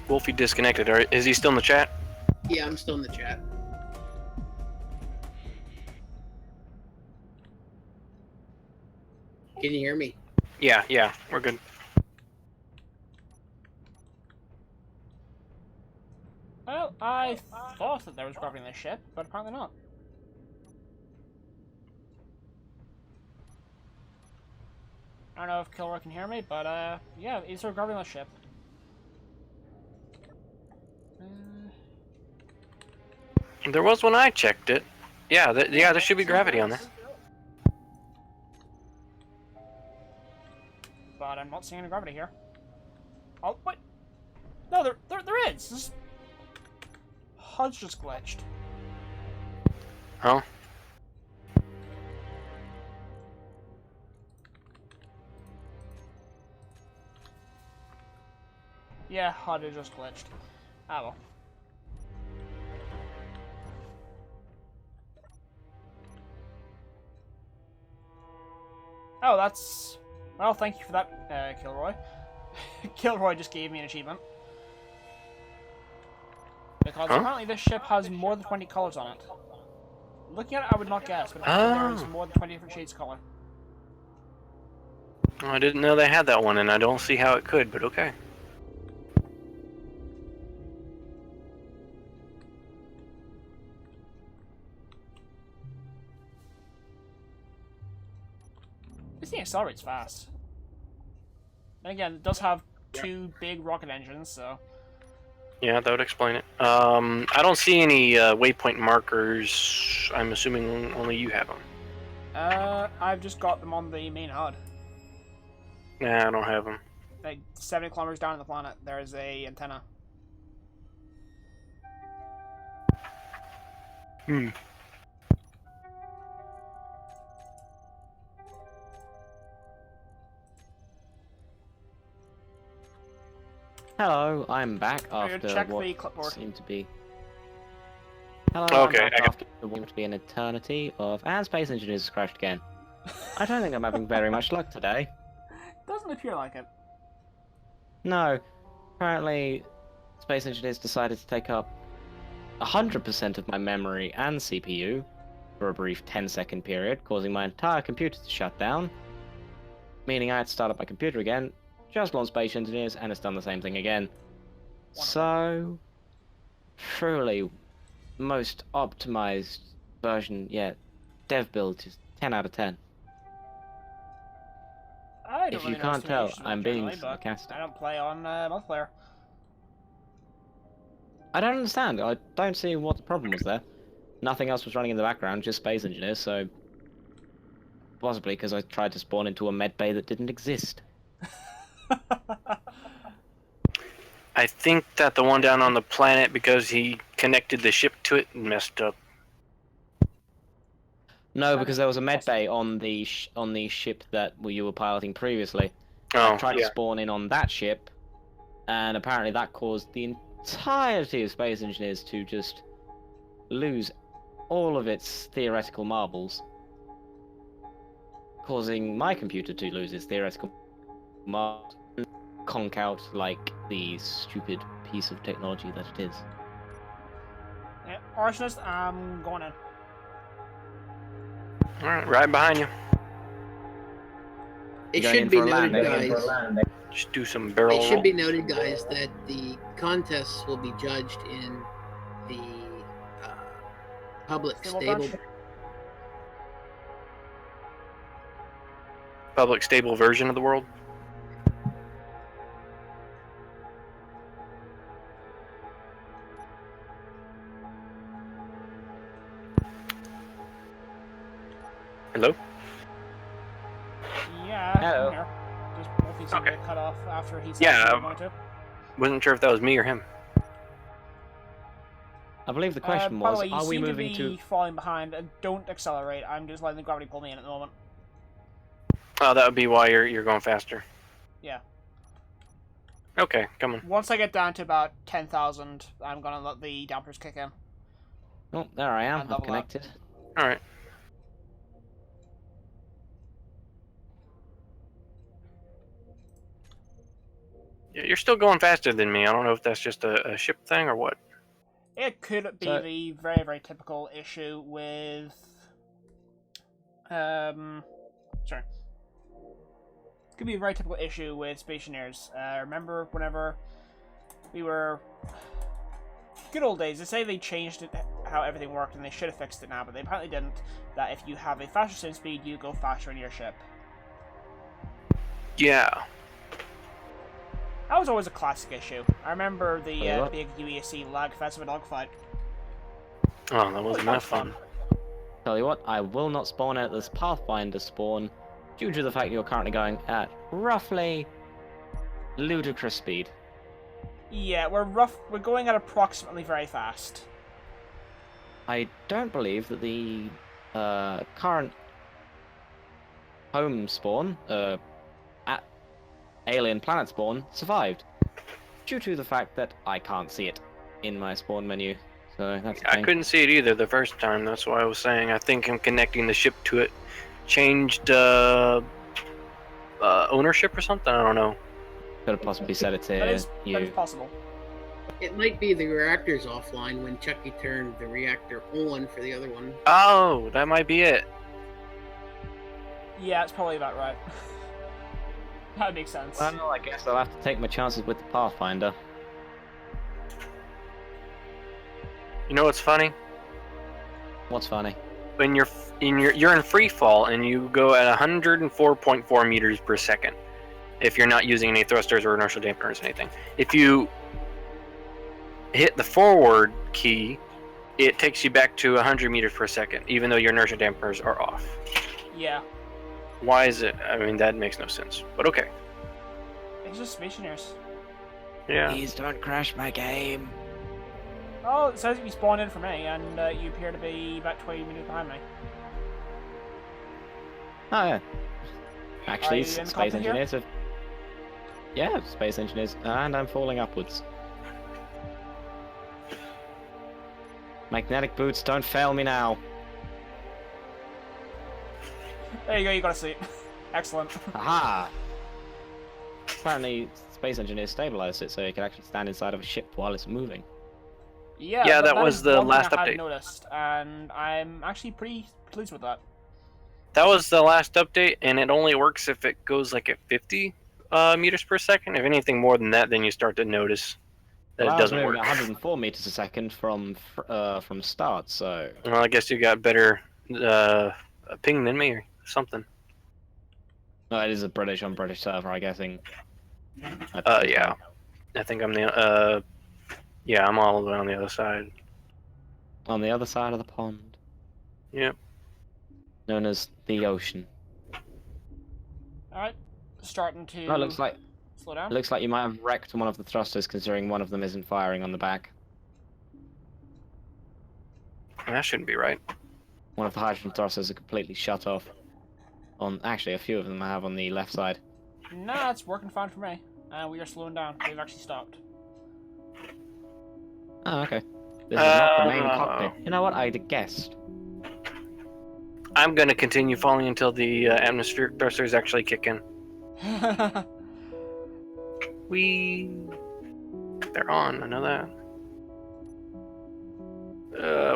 Wolfie disconnected. Is he still in the chat? Yeah, I'm still in the chat. Can you hear me? Yeah, we're good. Well, I thought that there was gravity in this ship, but apparently not. I don't know if Kilroy can hear me, but yeah, is there gravity on the ship? There was when I checked it. Yeah, there should be gravity on there. But I'm not seeing any gravity here. Oh, what? No, there is. This HUD's just glitched. Huh? Yeah, HUD is just glitched. Ah well. Oh, that's... Well, thank you for that, Kilroy. Kilroy just gave me an achievement. Because apparently this ship has more than 20 colors on it. Looking at it, I would not guess, but apparently there is more than 20 different shades of color. Oh, I didn't know they had that one, and I don't see how it could, but okay. This thing accelerates fast. And again, it does have two big rocket engines, so... Yeah, that would explain it. I don't see any waypoint markers. I'm assuming only you have them. I've just got them on the main HUD. Nah, I don't have them. Like, 70 kilometers down on the planet, there is a antenna. Hmm. Hello, I'm back after check what the clipboard. seemed to be. Hello, Okay, I'm back I got- after what seemed to be an eternity of. And Space Engineers has crashed again. I don't think I'm having very much luck today. Doesn't appear like it. No, apparently, Space Engineers decided to take up 100% of my memory and CPU for a brief 10-second period, causing my entire computer to shut down. Meaning I had to start up my computer again, just launched Space Engineers, and it's done the same thing again. So, truly, most optimized version yet. Dev build is 10 out of 10. I don't If you really know can't tell, simulations I'm being generally, but sarcastic. I don't play on multiplayer. I don't understand. I don't see what the problem was there. Nothing else was running in the background, just Space Engineers, so... Possibly because I tried to spawn into a med bay that didn't exist. I think that the one down on the planet, because he connected the ship to it, messed up. No, because there was a med bay on the ship that you were piloting previously. Oh, I tried to yeah. spawn in on that ship, and apparently that caused the entirety of Space Engineers to just lose all of its theoretical marbles, causing my computer to lose its theoretical marbles and conk out like the stupid piece of technology that it is. Yeah, arsonist, I'm going in. Alright, right behind you. It Going in should be for a noted, landing. guys. Just do some barrel It should roll. be noted, guys, that the contests will be judged in the public Stable stable. crash? Public stable version of the world. Hello? Yeah, Hello. I'm here. Just both these Okay. get cut off after he said Yeah, he was going to. Wasn't sure if that was me or him. I believe the question By the was, way, you are we seem to moving be to... falling behind. Don't accelerate. I'm just letting the gravity pull me in at the moment. Oh, that would be why you're going faster. Yeah. Okay, come on. Once I get down to about 10,000, I'm gonna let the dampers kick in. Oh, there I am. And I've level up. connected. Alright. Yeah, you're still going faster than me. I don't know if that's just a ship thing or what. It could be So- the very, very typical issue with... Sorry. Could be a very typical issue with Spationeers. Remember whenever we were... Good old days, they say they changed it, how everything worked, and they should have fixed it now, but they apparently didn't. That if you have a faster swim speed, you go faster in your ship. Yeah. That was always a classic issue. I remember the Wait, what? big UESC lag fest of a dogfight. Oh, that wasn't that was fun. Tell you what, I will not spawn at this Pathfinder spawn due to the fact you're currently going at roughly ludicrous speed. Yeah, we're going at approximately very fast. I don't believe that the current home spawn, at alien planet spawn, survived due to the fact that I can't see it in my spawn menu. So that's the I thing. couldn't see it either the first time. That's why I was saying I think him connecting the ship to it changed ownership or something. I don't know. Could have possibly said it to That is you. possible. It might be the reactor's offline when Chucky turned the reactor on for the other one. Oh, that might be it. Yeah, it's probably about right. That makes sense. Well, I guess I'll have to take my chances with the Pathfinder. You know what's funny? What's funny? When you're in free fall and you go at 104.4 meters per second. If you're not using any thrusters or inertial dampeners or anything. If you hit the forward key, it takes you back to 100 meters per second, even though your inertial dampeners are off. Yeah, Why is it? I mean, that makes no sense. But okay. it's just Spationeers. Yeah. Please don't crash my game. Oh, it says you spawned in for me, and you appear to be about 20 minutes behind me. Oh yeah. Are Actually, you in the space cockpit here? engineers have... Yeah, space engineers, and I'm falling upwards. Magnetic boots, don't fail me now. There you go, you got a seat. Excellent. Aha! Apparently, space engineers stabilized it so you can actually stand inside of a ship while it's moving. Yeah, that was is the one thing last I hadn't update. noticed, and I'm actually pretty pleased with that. That was the last update, and it only works if it goes like at 50 meters per second. If anything more than that, then you start to notice that Well, it I was doesn't moving work. at 104 meters a second from start, so... Well, I guess you got better ping than me or something. No, it is a British on British server, I'm guessing. Yeah. I think I'm the yeah, I'm all the way on the other side. On the other side of the pond, Yep. known as the ocean. Alright, starting to Oh, it looks like slow down. you might have wrecked one of the thrusters, considering one of them isn't firing on the back. That shouldn't be right. One of the hydrogen thrusters are completely shut off. On actually, a few of them I have on the left side. Nah, it's working fine for me. We are slowing down. They've actually stopped. Oh, okay. This is not the main Oh. cockpit. You know what? I'd have guessed. I'm gonna continue falling until the atmospheric thrusters actually kick in. They're on. I know that.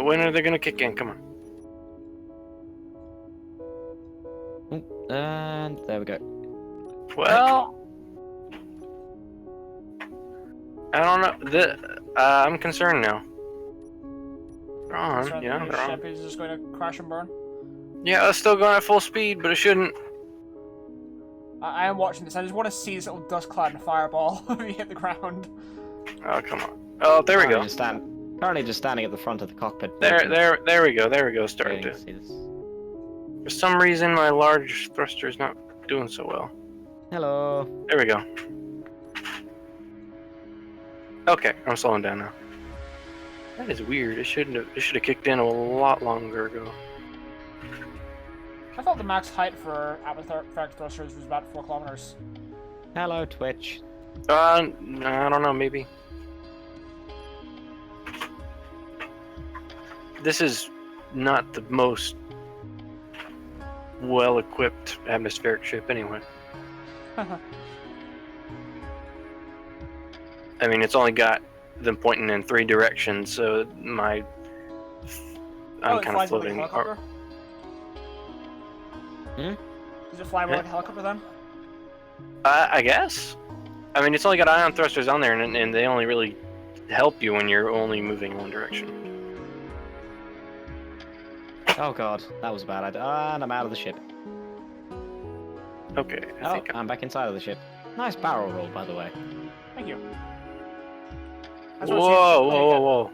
When are they gonna kick in? Come on. And there we go. Well, I don't know. I'm concerned now. They're on. So Yeah, the they're ship on. is just going to crash and burn. Yeah, it's still going at full speed, but it shouldn't. I am watching this. I just want to see this little dust cloud and fireball when you hit the ground. Oh, come on. Oh, there we go. Currently just standing at the front of the cockpit. There we go. There we go. Starting Waiting to. see this. For some reason, my large thruster is not doing so well. Hello. There we go. Okay, I'm slowing down now. That is weird. It should have kicked in a lot longer ago. I thought the max height for atmospheric thrusters was about 4 kilometers. Hello, Twitch. I don't know. Maybe. This is not the most well-equipped atmospheric ship, anyway. I mean, it's only got them pointing in 3 directions, so I'm kind of floating. Like a helicopter? Does it fly more like a helicopter then? I guess. I mean, it's only got ion thrusters on there, and they only really help you when you're only moving in one direction. Oh god, that was a bad idea. And I'm out of the ship. Okay, I think I'm back inside of the ship. Nice barrel roll, by the way. Thank you. Whoa.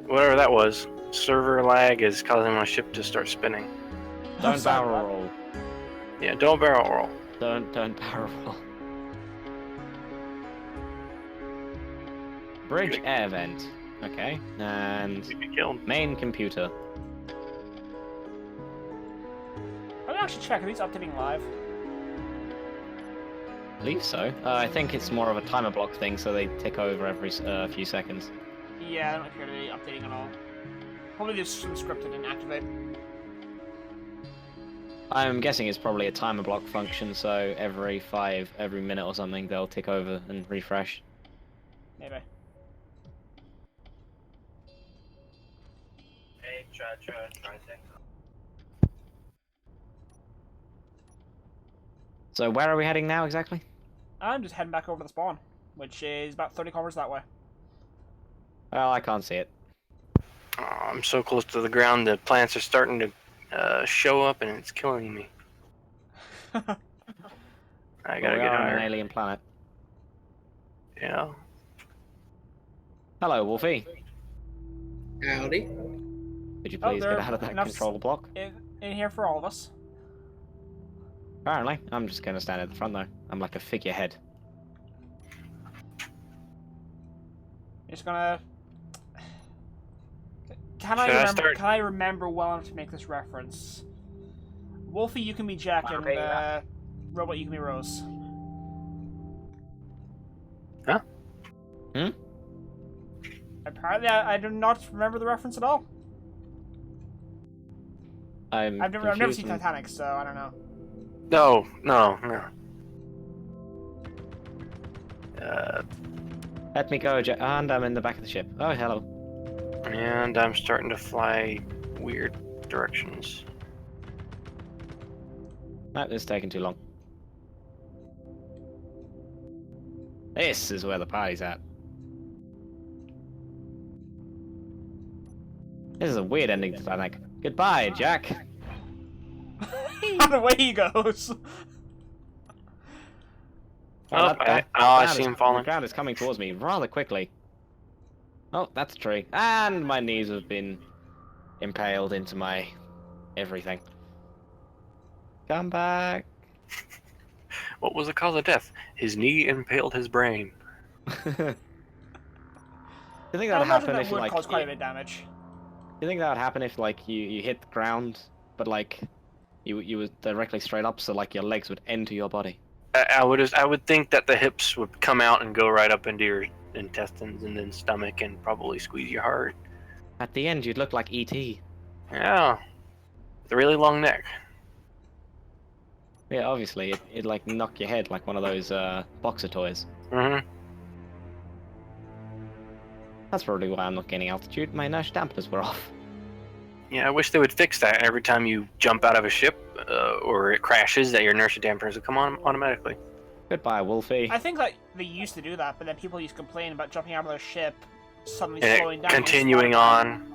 Whatever that was, server lag is causing my ship to start spinning. Don't barrel roll. Yeah, don't barrel roll. Don't barrel roll. Bridge air vent. Okay, and You'd be killed. main computer. Let me actually check. Are these updating live? I believe so. I think it's more of a timer block thing, so they tick over every few seconds. Yeah, they don't appear to be updating at all. Probably just some scripted and activate. I'm guessing it's probably a timer block function, so every minute or something, they'll tick over and refresh. Maybe. Hey, try So where are we heading now exactly? I'm just heading back over to the spawn, which is about 30 kilometers that way. Well, I can't see it. Oh, I'm so close to the ground, the plants are starting to show up, and it's killing me. I gotta We get are on on an there. alien planet. Yeah. Hello, Wolfie. Howdy. Could you Oh, please there get out of that enough control block? In here for all of us. Apparently. I'm just going to stand at the front though. I'm like a figurehead. Just gonna. Can I remember well enough to make this reference? Wolfie, you can be Jack, and Robot, you can be Rose. Huh? Apparently, I do not remember the reference at all. I've never seen confused and- Titanic, so I don't know. No. Let me go, Jack. And I'm in the back of the ship. Oh, hello. And I'm starting to fly weird directions. No, it's taking too long. This is where the party's at. This is a weird ending to Titanic. Goodbye, Jack. And away he goes. Well, I ground see is- him falling. The ground is coming towards me rather quickly. Oh, that's a tree. And my knees have been impaled into my everything. Come back. What was the cause of death? His knee impaled his brain. Do you think I that would imagine happen that if would like cause quite a bit of damage. you think that would happen if like you hit the ground, but like you were directly straight up, so like your legs would enter your body? I would think that the hips would come out and go right up into your intestines and then stomach and probably squeeze you hard. At the end, you'd look like E.T. Yeah. The really long neck. Yeah, obviously, it'd like knock your head like one of those boxer toys. Mm-hmm. That's probably why I'm not gaining altitude. My inertia dampeners were off. Yeah, I wish they would fix that. Every time you jump out of a ship or it crashes, that your inertia dampeners would come on automatically. Goodbye, Wolfie. I think that they used to do that, but then people used to complain about jumping out of their ship, suddenly And slowing down. continuing on.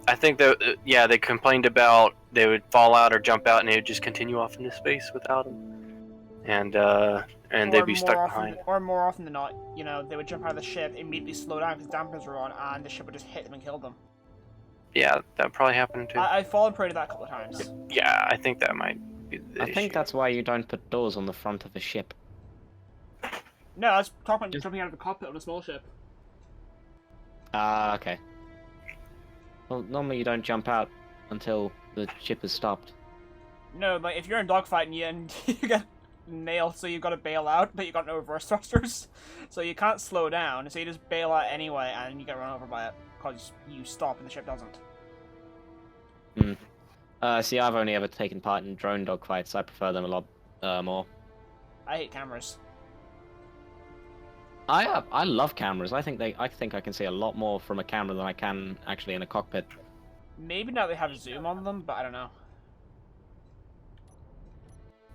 I think that yeah, they complained about they would fall out or jump out, and they would just continue off into space without them, and they'd be stuck behind. Or more often than not, you know, they would jump out of the ship, immediately slow down because dampeners were on, and the ship would just hit them and kill them. Yeah, that probably happened too. I've fallen prey to that a couple of times. Yeah, I think that might be the I think issue. that's why you don't put doors on the front of a ship. No, I was talking about jumping out of the cockpit on a small ship. Ah, okay. Well, normally you don't jump out until the ship has stopped. No, like if you're in dogfight and you get nailed, so you've got to bail out, but you got no reverse thrusters, so you can't slow down, so you just bail out anyway, and you get run over by it because you stop and the ship doesn't. See, I've only ever taken part in drone dogfights. I prefer them a lot more. I hate cameras. I love cameras. I think I can see a lot more from a camera than I can actually in a cockpit. Maybe now they have zoom on them, but I don't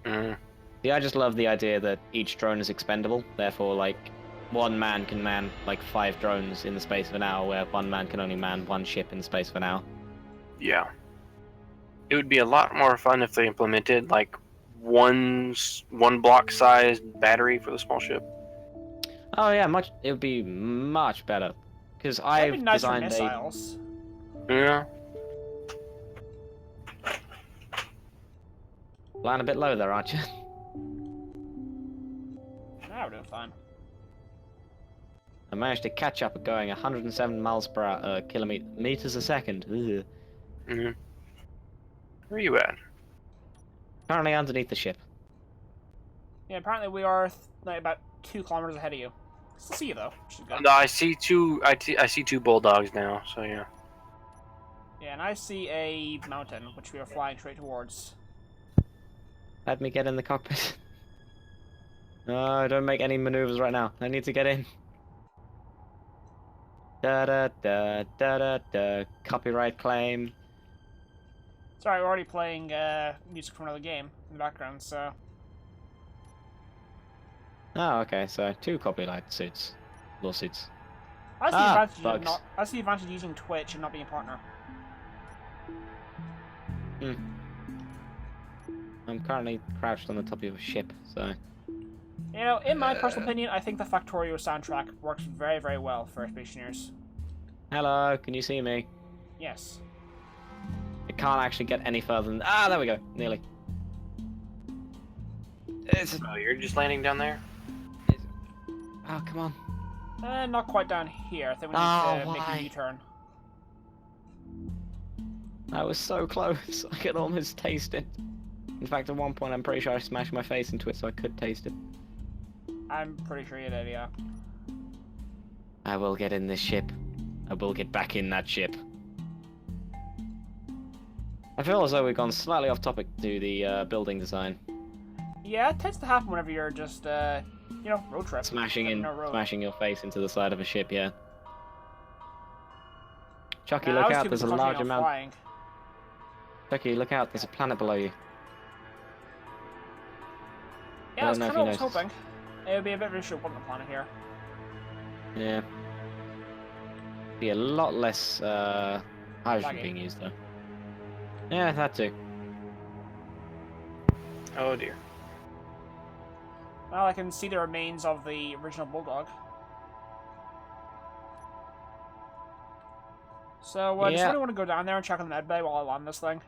know. See, I just love the idea that each drone is expendable. Therefore, like, one man can man like 5 drones in the space of an hour, where one man can only man one ship in the space of an hour. Yeah, it would be a lot more fun if they implemented like one block-sized battery for the small ship. Oh yeah, it would be much better. Because That'd I've be nice for designed a... missiles. Yeah. Flying a bit low there, aren't you? Nah, we're doing fine. I managed to catch up at going 107 miles per hour, meters a second. Ugh. Where are you at? Currently underneath the ship. Yeah, apparently we are like about 2 kilometers ahead of you. Still see you though, which is good. No, I see two. I see 2 bulldogs now. So yeah. Yeah, and I see a mountain which we are flying straight towards. Let me get in the cockpit. No, don't make any maneuvers right now. I need to get in. Da da da da da da. Copyright claim. Sorry, we're already playing music from another game in the background, so. Oh, okay. So 2 copyright lawsuits. That's the advantage of bugs. that's the advantage of using Twitch and not being a partner. I'm currently crouched on the top of a ship, so. You know, in my personal opinion, I think the Factorio soundtrack works very, very well for Spaceneers. Hello, can you see me? Yes. It can't actually get any further than... Ah, there we go. Nearly. Oh, you're just landing down there? Oh, come on. Not quite down here. I think we need to make why? a U-turn. That was so close. I could almost taste it. In fact, at one point, I'm pretty sure I smashed my face into it so I could taste it. I'm pretty sure you did, yeah. I will get in this ship. I will get back in that ship. I feel as though we've gone slightly off topic to the building design. Yeah, it tends to happen whenever you're just, you know, road trip. Smashing your face into the side of a ship, yeah. Chucky, Nah, look I was out, too there's a busy large concentrating on amount... flying. Chucky, look out, there's a planet below you. Yeah, I that's don't know kind of if what I you was hoping. It would be a bit of a show on the planet here. Yeah. Be a lot less hydrogen Laggy. being used though. Yeah, that too. Oh dear. Well, I can see the remains of the original Bulldog. So, does Yeah. somebody want to go down there and check on the medbay while I land this thing?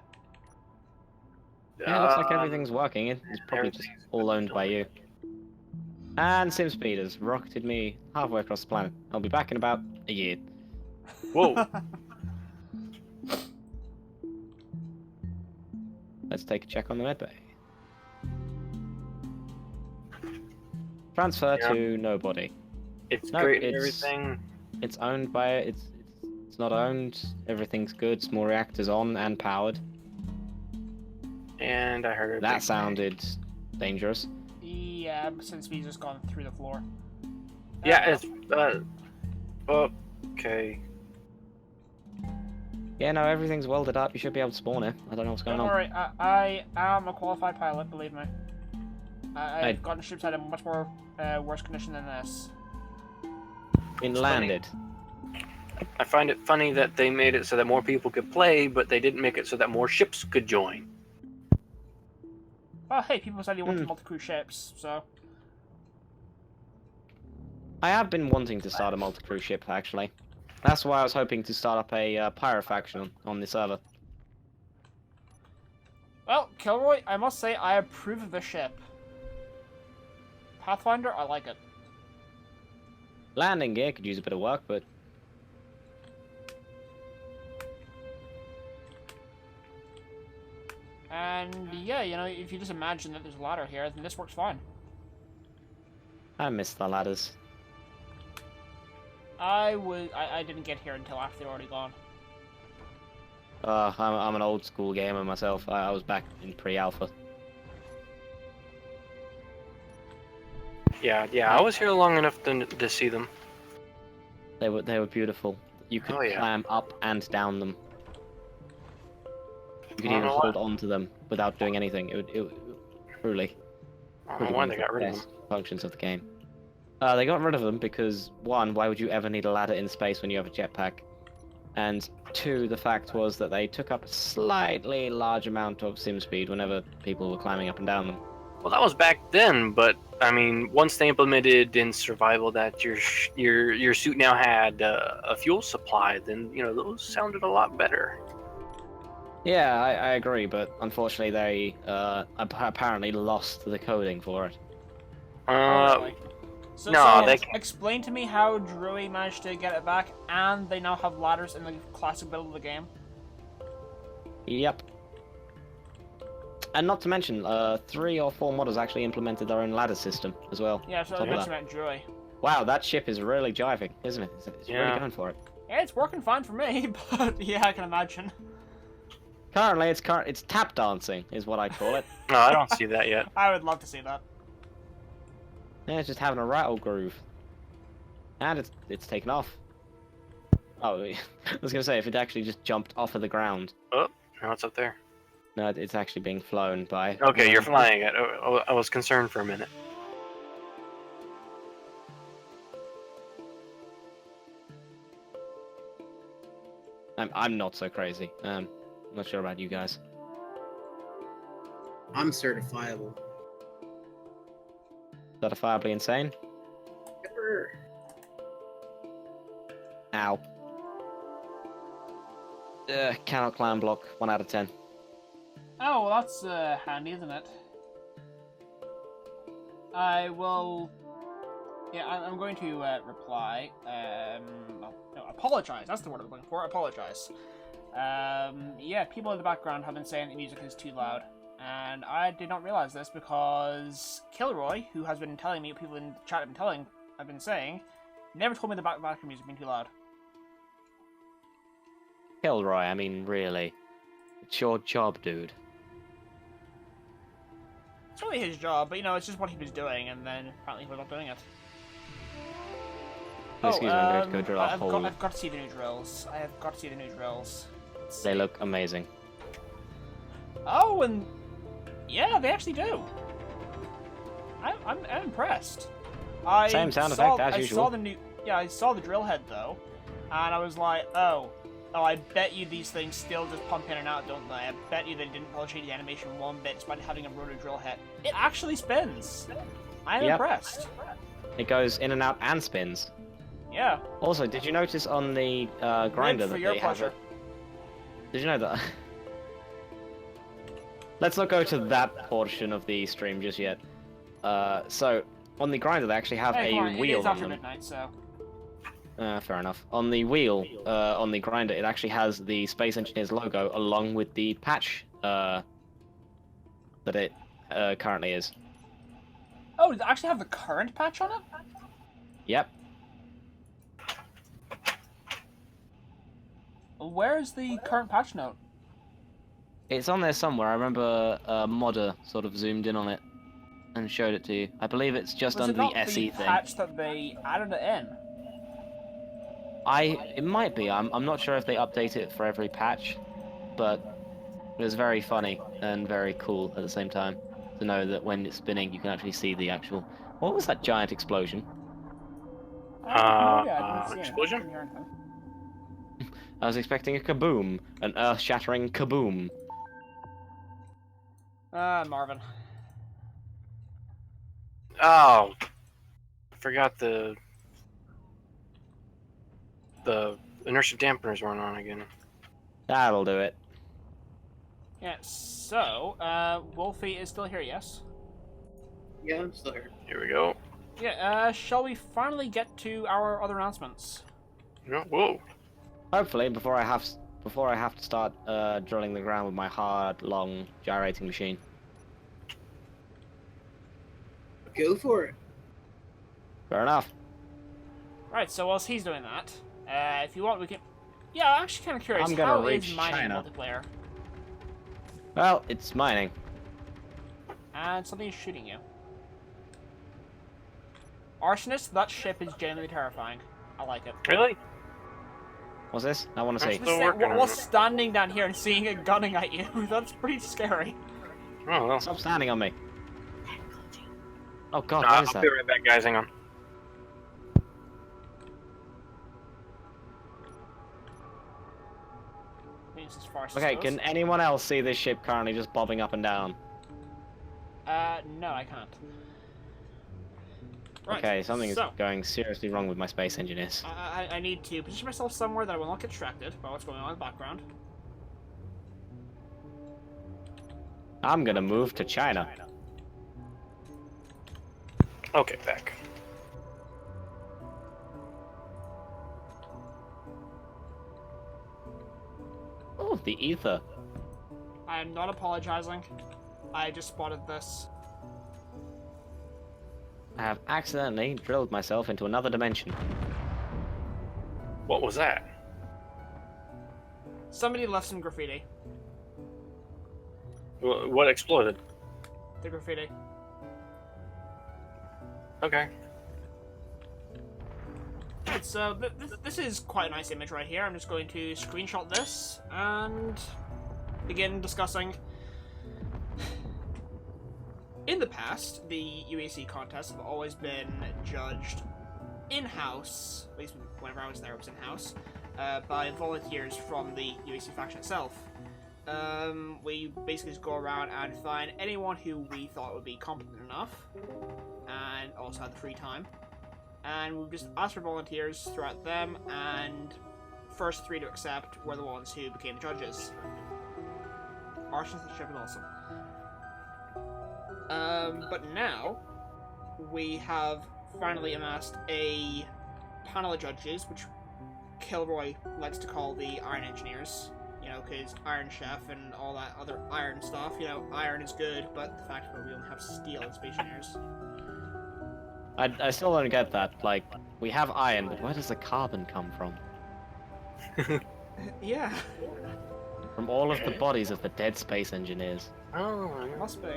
Yeah, it looks like everything's working. It's probably just all owned by you. And Sim Speed has rocketed me halfway across the planet. I'll be back in about a year. Whoa. Let's take a check on the medbay. Transfer Yeah. to nobody. It's No, great and it's- everything. It's owned by it's not owned. Everything's good. Small reactors on and powered. And I heard a That big sounded dangerous. Yeah, since we've just gone through the floor. Yeah, it's okay. Yeah, no, everything's welded up. You should be able to spawn here. I don't know what's going Don't on. worry, I am a qualified pilot, believe me. I've I- gotten ships out of much more worse condition than this. Been It's landed. I find it funny that they made it so that more people could play, but they didn't make it so that more ships could join. Well, hey, people said you wanted multi-crew ships, so... I have been wanting to start a multi-crew ship, actually. That's why I was hoping to start up a pyro faction on the server. Well, Kilroy, I must say I approve of this ship. Pathfinder, I like it. Landing gear could use a bit of work, but And yeah, you know, if you just imagine that there's a ladder here, then this works fine. I miss the ladders. I didn't get here until after they're already gone. I'm an old school gamer myself. I was back in pre-alpha. Yeah, I was here long enough to see them. They were beautiful. You could Oh, yeah. climb up and down them. You could I don't even know hold on to them without doing anything. It truly. I don't know why they got rid of them. best functions of the game. They got rid of them because, one, why would you ever need a ladder in space when you have a jetpack? And two, the fact was that they took up a slightly large amount of sim speed whenever people were climbing up and down them. Well, that was back then, but I mean, once they implemented in survival that your suit now had a fuel supply, then you know those sounded a lot better. Yeah, I agree, but unfortunately they apparently lost the coding for it. Oh, really? So, no, so they- explain to me how Drury managed to get it back, and they now have ladders in the classic build of the game. Yep. And not to mention, 3 or 4 modders actually implemented their own ladder system as well. Yeah, so on I top of mentioned that. about Drury. Wow, that ship is really jiving, isn't it? It's Yeah. really going for it. Yeah, it's working fine for me, but yeah, I can imagine. Currently, it's tap dancing, is what I call it. No, I don't see that yet. I would love to see that. Yeah, it's just having a rattle groove. And it's taken off. Oh, I was gonna say, if it actually just jumped off of the ground. Oh, now it's up there. No, it's actually being flown by... Okay, you're flying it. I was concerned for a minute. I'm not so crazy. Not sure about you guys. I'm certifiable. Certifiably insane? Yepper. Ow. Cannot climb block. 1 out of 10. Oh, well, that's handy, isn't it? I will... Yeah, I'm going to reply. No, apologize. That's the word I'm looking for. Apologize. Yeah, people in the background have been saying the music is too loud. And I did not realize this because Kilroy, who has been telling me, people in the chat have been saying, never told me the background music being too loud. Kilroy, I mean, really. It's your job, dude. It's really his job, but you know, it's just what he was doing, and then apparently he was not doing it. Excuse me, I'm going to go drill a hole. I've got to see the new drills. I have got to see the new drills. They look amazing. Oh, and yeah, they actually do. I'm impressed. Same sound effect as usual. I saw the drill head though, and I was like, oh, I bet you these things still just pump in and out, don't they? I bet you they didn't change the animation one bit despite having a rotor drill head. It actually spins. I'm Yep. impressed. It goes in and out and spins. Yeah. Also, did you notice on the grinder For that your they have pleasure. Did you know that? Let's not go to that portion of the stream just yet. So, on the grinder they actually have Hey, come a on, wheel it is on after them. midnight, so. Fair enough. On the wheel, on the grinder, it actually has the Space Engineers logo along with the patch that it currently is. Oh, does it actually have the current patch on it? Yep. Where's the current patch note? It's on there somewhere. I remember a modder sort of zoomed in on it and showed it to you. I believe it's just Was under it not the SE the thing. patch that they added it in? It might be. I'm not sure if they update it for every patch, but it was very funny and very cool at the same time to know that when it's spinning, you can actually see the actual. What was that giant explosion? I have no idea. I didn't see anything. Explosion? Didn't hear anything. I was expecting a kaboom, an earth-shattering kaboom. Marvin. Oh, I forgot the inertia dampeners weren't on again. That'll do it. Yeah, so, Wolfie is still here, yes? Yeah, I'm still here. Here we go. Yeah, shall we finally get to our other announcements? No, whoa. Hopefully, before I have to start drilling the ground with my hard, long gyrating machine. Go for it. Fair enough. Right, so whilst he's doing that, if you want, we can... Yeah, I'm actually kind of curious. I'm gonna How reach is mining China. multiplayer? Well, it's mining. And something is shooting you. Arsonist, that ship is genuinely terrifying. I like it. Really? What's this? I want to see. Still working on While it. standing down here and seeing it gunning at you, that's pretty scary. Oh, well. Stop standing on me. Oh god, I'll what is be that? right back, guys. Hang on. Means as far as Okay, this can goes. anyone else see this ship currently just bobbing up and down? No, I can't. Right, Okay, something is so, going seriously wrong with my space engineers. I need to position myself somewhere that I will not get distracted by what's going on in the background. I'm gonna move to China. Okay, back. Oh, the ether. I am not apologizing. I just spotted this. I have accidentally drilled myself into another dimension. What was that? Somebody left some graffiti. What exploded? The graffiti. Okay. Right, so this is quite a nice image right here. I'm just going to screenshot this and begin discussing. In the past, the UESC contests have always been judged in-house, at least whenever I was there it was in-house, by volunteers from the UESC faction itself. We basically just go around and find anyone who we thought would be competent enough, and also had the free time, and we just asked for volunteers throughout them, and first three to accept were the ones who became the judges. Arsonship is awesome. But now, we have finally amassed a panel of judges, which Kilroy likes to call the Iron Engineers. You know, because Iron Chef and all that other iron stuff, you know, iron is good, but the fact that we only have steel and Space Engineers. I still don't get that. Like, we have iron, but where does the carbon come from? Yeah, From all of the bodies of the dead space engineers. Oh, it must be.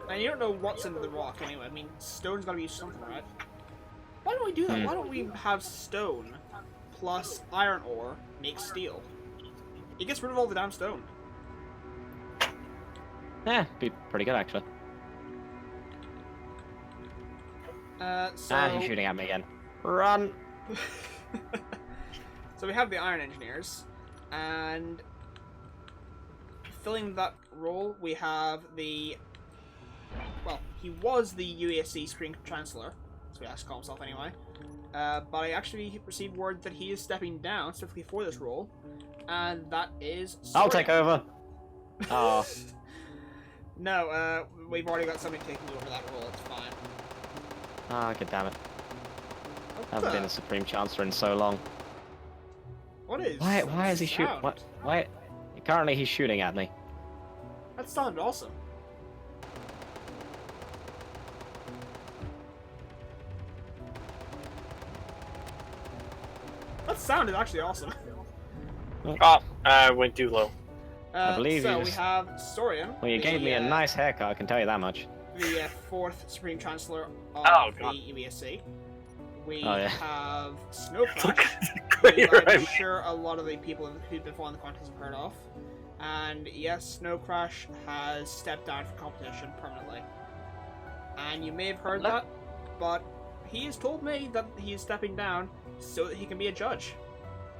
And you don't know what's into the rock anyway. I mean, stone's gotta be something, right? Why don't we do that? Why don't we have stone plus iron ore make steel? It gets rid of all the damn stone. Be pretty good actually. So... He's shooting at me again. Run! So we have the Iron Engineers, and filling that role, we have the... Well, he was the UESC Supreme Chancellor, so he has to call himself anyway. But I actually received word that he is stepping down specifically for this role, and that is... I'll take over! Oh, No, we've already got somebody taking over that role, it's fine. god damn it. What I haven't been a Supreme Chancellor in so long. What is... Why is he shooting? sound? What? Why? Currently he's shooting at me. That sounded awesome. That sounded actually awesome. Oh, I went too low. believe so you we just- have Sorian. Well, you gave me a nice haircut, I can tell you that much. The fourth Supreme Chancellor of Oh, the God. UESC. We Oh, yeah. have Snow Look Crash, at the who crater I I'm made. sure a lot of the people who've been following the contest have heard of. And yes, Snow Crash has stepped down from competition permanently. And you may have heard that, but he has told me that he is stepping down so that he can be a judge.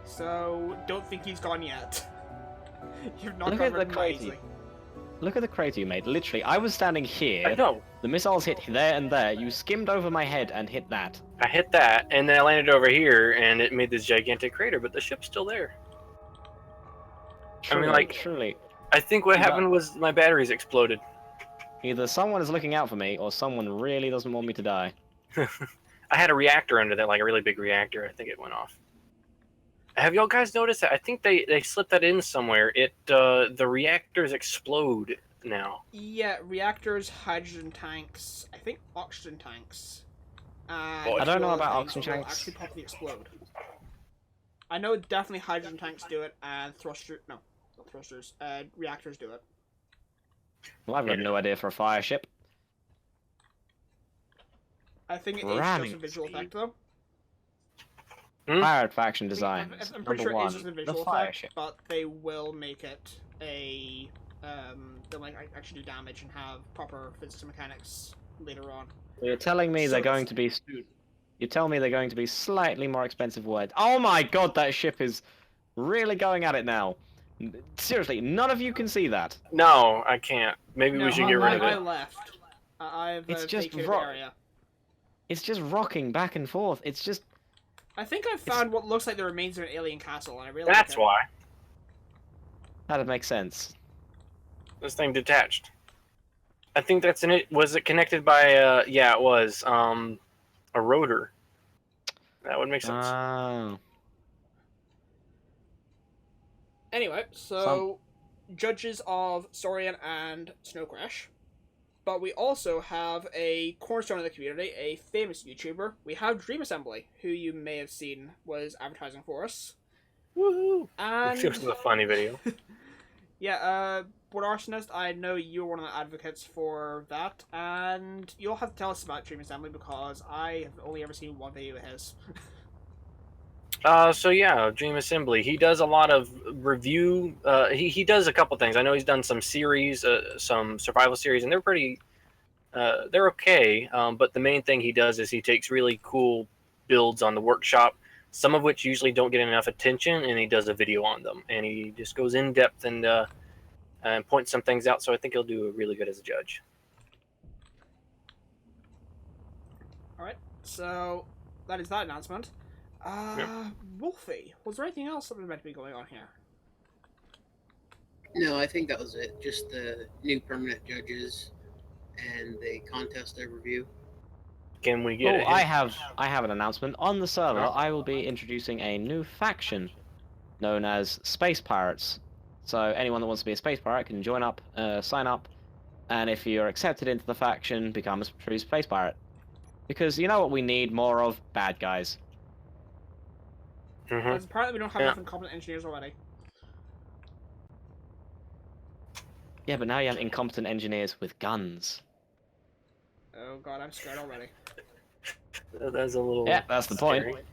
So don't think he's gone yet. You've not Look gone at the rid of him crazy. easily. Look at the crater you made. Literally, I was standing I here. know. The missiles hit there and there. You skimmed over my head and hit that. I hit that, and then I landed over here, and it made this gigantic crater, but the ship's still there. Truly, like- truly. I think what You got- happened was my batteries exploded. Either someone is looking out for me, or someone really doesn't want me to die. I had a reactor under that, like a really big reactor. I think it went off. Have y'all guys noticed that? I think they slipped that in somewhere. The reactors explode now. Yeah, reactors, hydrogen tanks, I think oxygen tanks. And I don't know fuel about things oxygen will tanks. actually probably explode. I know definitely hydrogen tanks do it, and reactors do it. Well, I've got no idea for a fire ship. I think it is Ramming just a visual speed. effect, though. Pirate faction I'm design. pretty Number sure it one, is just a the visual fire effect, ship. but they will make it a they'll like actually do damage and have proper physics and mechanics later on. You're telling me So they're the- going to be. You tell me they're going to be slightly more expensive words. Oh my god, that ship is really going at it now. Seriously, none of you can see that. No, I can't. Maybe No, we should get rid of I it. left. I've It's just vacated the rock- area. It's just rocking back and forth. It's just. I think I found what looks like the remains of an alien castle, and I really like That's it. why. That'd make sense. This thing detached. I think that's in it. Was it connected by? Yeah, it was. A rotor. That would make sense. Oh. Anyway, so judges of Saurian and Snow Crash. But we also have a cornerstone of the community, a famous YouTuber. We have Dream Assembly, who you may have seen was advertising for us. Woohoo! And This was a funny video. yeah, Board Arsonist, I know you're one of the advocates for that, and you'll have to tell us about Dream Assembly because I have only ever seen one video of his. So yeah, Dream Assembly. He does a lot of review. He does a couple things. I know he's done some series, some survival series, and they're pretty. They're okay. But the main thing he does is he takes really cool builds on the workshop, some of which usually don't get enough attention, and he does a video on them. And he just goes in depth and points some things out. So I think he'll do really good as a judge. Alright, so that is that announcement. Wolfie, was there anything else that was meant to be going on here? No, I think that was it. Just the new permanent judges and the contest overview. Can we get? Oh, I have an announcement. On the server, Oh. I will be introducing a new faction known as Space Pirates. So anyone that wants to be a space pirate can join up, sign up, and if you're accepted into the faction, become a true space pirate. Because you know what we need more of? Bad guys. Mhm. Because apparently we don't have Yeah. enough incompetent engineers already. Yeah, but now you have incompetent engineers with guns. Oh god, I'm scared already. That's a little. Yeah, that's the point. scary.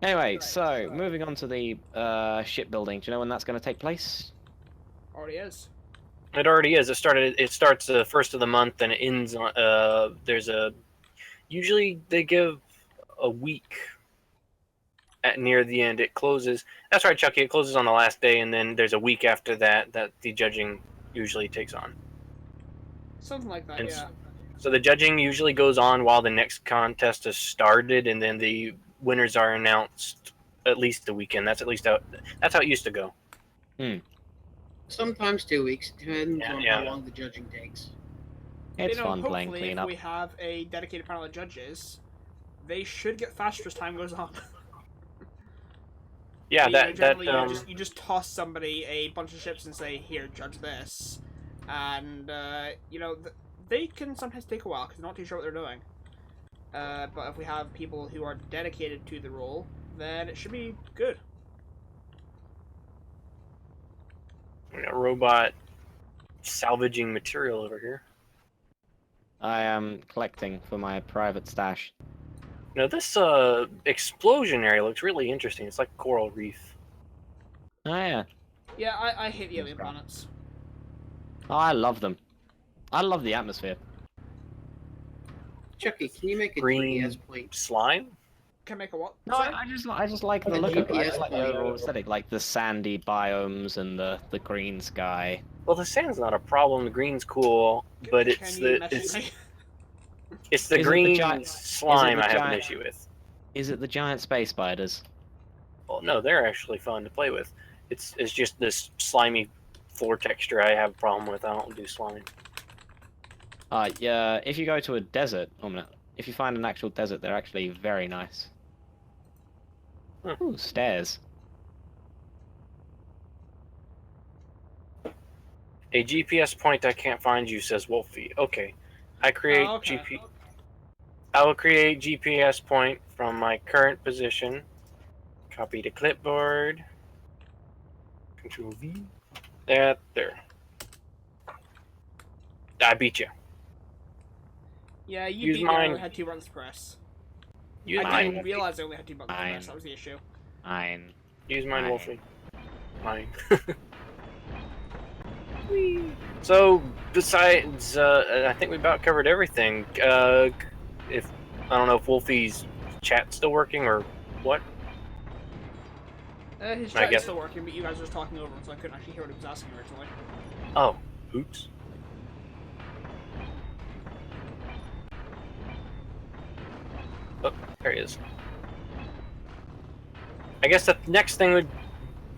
Anyway, so moving on to the shipbuilding. Do you know when that's going to take place? Already is. It already is. It started. It starts the first of the month and it ends on. There's a. Usually they give a week. At near the end, it closes. That's right, Chucky. It closes on the last day, and then there's a week after that that the judging usually takes on. Something like that, And yeah. So the judging usually goes on while the next contest is started, and then the winners are announced at least the weekend. That's how it used to go. Sometimes 2 weeks. Depends Yeah, on yeah. how long the judging takes. It's You know, fun playing hopefully cleanup. if we have a dedicated panel of judges, they should get faster as time goes on. Yeah, You know, that generally you just toss somebody a bunch of ships and say, "Here, judge this," and you know they can sometimes take a while because they're not too sure what they're doing. But if we have people who are dedicated to the role, then it should be good. We got robot salvaging material over here. I am collecting for my private stash. Now this explosion area looks really interesting. It's like a coral reef. Oh yeah. Yeah, I hate the alien planets. Oh, I love them. I love the atmosphere. Chucky, can you make a Green GPS point? slime? Can I make a what? No, Sorry? I just like the A look of it. I just GPS like the point. overall aesthetic, like the sandy biomes and the green sky. Well, the sand's not a problem. The green's cool, but Can it's you the message me? it's the Is it the green giant- slime the I have an giant- issue with. Is it the giant space spiders? Well, no, they're actually fun to play with. It's just this slimy floor texture I have a problem with. I don't do slime. Yeah. If you go to a desert, no, if you find an actual desert, they're actually very nice. Ooh, stairs. A GPS point I can't find you, says Wolfie. Okay, I create Oh, okay. I will create GPS point from my current position. Copy to clipboard. Control V. There. I beat you. Yeah, you Use beat me. I mine. only had 2 buttons to press. Use I didn't mine. realize I only had 2 buttons to Mine. press. That was the issue. Mine. Use mine, Mine. Wolfie. Mine. So, besides, I think we about covered everything. If I don't know if Wolfie's chat's still working or what. His I chat is guess- still working, but you guys were just talking over him, so I couldn't actually hear what he was asking originally. Oh, oops. Oh, there he is. I guess the next thing would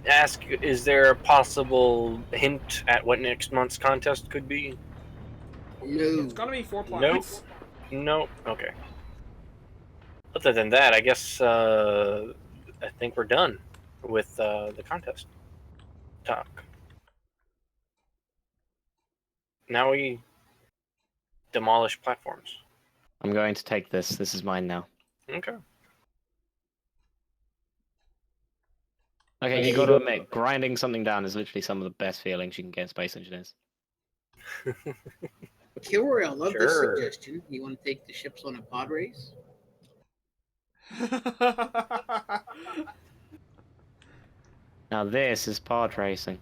ask, is there a possible hint at what next month's contest could be? No. It's gonna be 4 planets. Nope. Okay. Other than that, I guess I think we're done with the contest talk. Now we demolish platforms. I'm going to take this. This is mine now. Okay. Okay, you got to admit, grinding something down is literally some of the best feelings you can get in Space Engineers. Kilroy, I love this Sure. suggestion. You want to take the ships on a pod race? Now this is pod racing.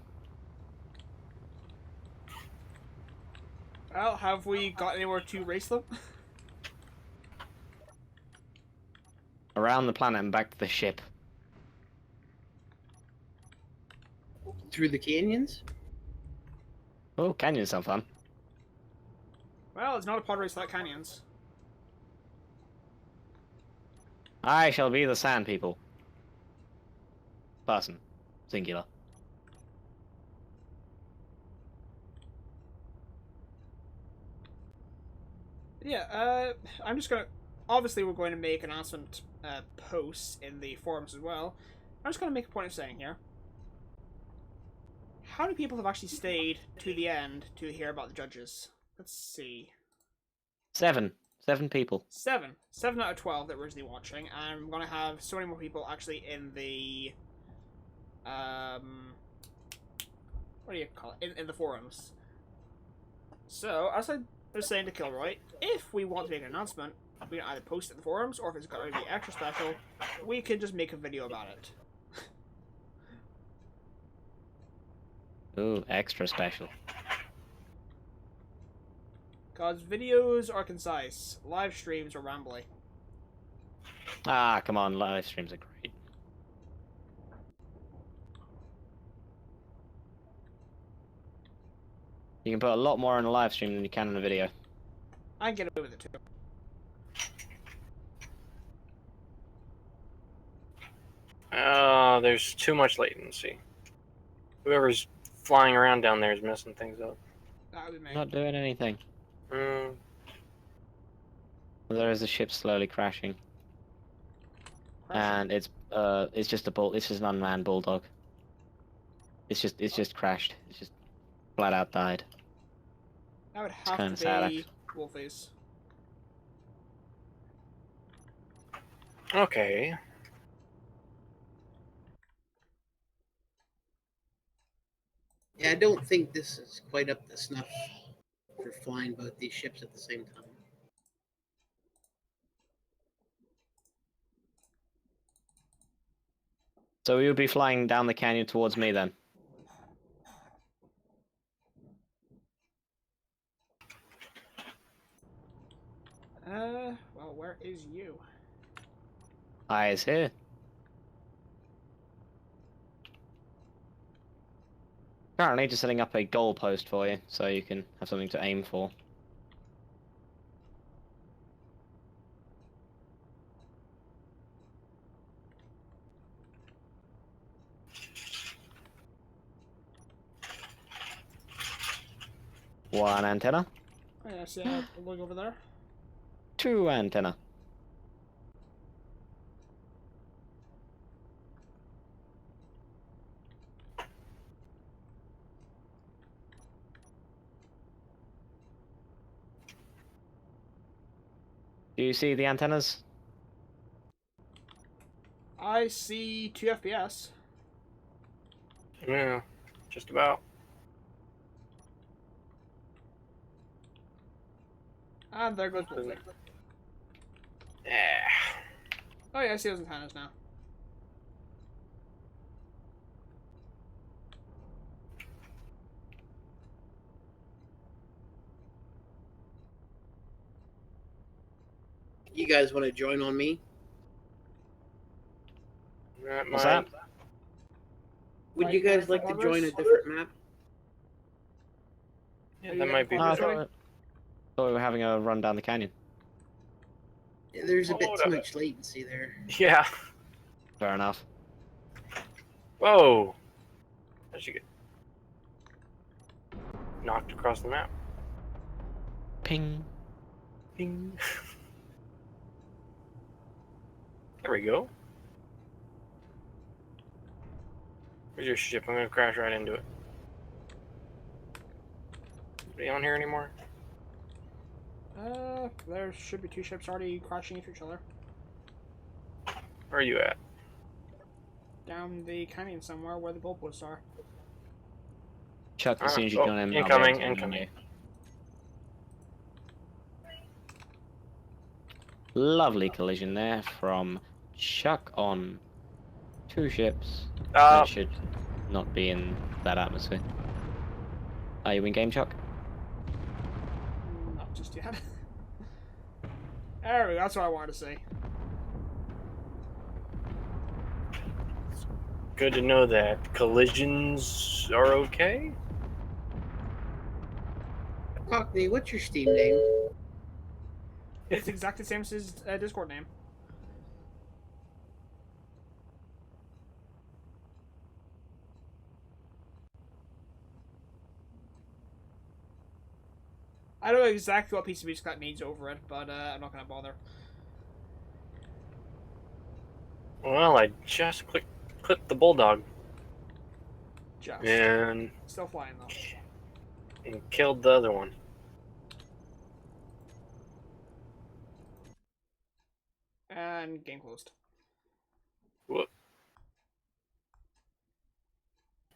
Well, have we got anywhere to race them? Around the planet and back to the ship. Through the canyons? Oh, canyons sound fun. Well, it's not a pod race without canyons. I shall be the sand people. Person. Singular. Yeah, I'm just gonna... Obviously, we're going to make announcement posts in the forums as well. I'm just gonna make a point of saying here. How many people have actually stayed to the end to hear about the judges? Let's see. 7. 7 people. 7. 7 out of 12 that were originally watching, and I'm gonna have so many more people actually in the... what do you call it? In the forums. So, as I was saying to Kilroy, if we want to make an announcement, we can either post it in the forums, or if it's got to be extra special, we can just make a video about it. Ooh, extra special. Because videos are concise, live streams are rambly. Ah, come on, live streams are great. You can put a lot more on a live stream than you can in a video. I can get away with it too. There's too much latency. Whoever's flying around down there is messing things up. That would be me. Not doing anything. Mm, There is a ship slowly crashing. And it's just it's just an unmanned bulldog. It's just crashed. It's just flat out died. That would have kinda to sad, be Wolfies. okay. Yeah, I don't think this is quite up to snuff for flying both these ships at the same time. So you'll be flying down the canyon towards me then. Well, where is you? Eyes here. Currently just setting up a goal post for you, so you can have something to aim for. One antenna. Oh, yeah, I see a look over there. Two antenna. Do you see the antennas? I see 2 FPS. Yeah, just about. And there goes Wolfie. Yeah. Oh yeah, I see those antennas now. You guys want to join on me? That What's might- that? Would Like you guys for like to join a others? different map? Yeah, that might be No, I better. thought we were having a run down the canyon. Yeah, there's a bit Hold too up. much latency there. Yeah. Fair enough. Whoa. How'd you get knocked across the map? Ping. Ping. There we go. Where's your ship? I'm gonna crash right into it. Are you on here anymore? There should be 2 ships already crashing into each other. Where are you at? Down the canyon somewhere where the goalposts are. Chuck, as soon as you Oh, come in, I'll be able incoming, to join incoming. you. Lovely collision there from Chuck on 2 ships. That should not be in that atmosphere. Are you in game, Chuck? Not just yet. There we go, that's what I wanted to see. Good to know that collisions are okay. Cockney, what's your Steam name? It's exactly the same as his Discord name. I don't know exactly what piece of music that needs over it, but I'm not gonna bother. Well, I just clipped the bulldog Just. and Still flying though. killed the other one. And game closed. Whoop.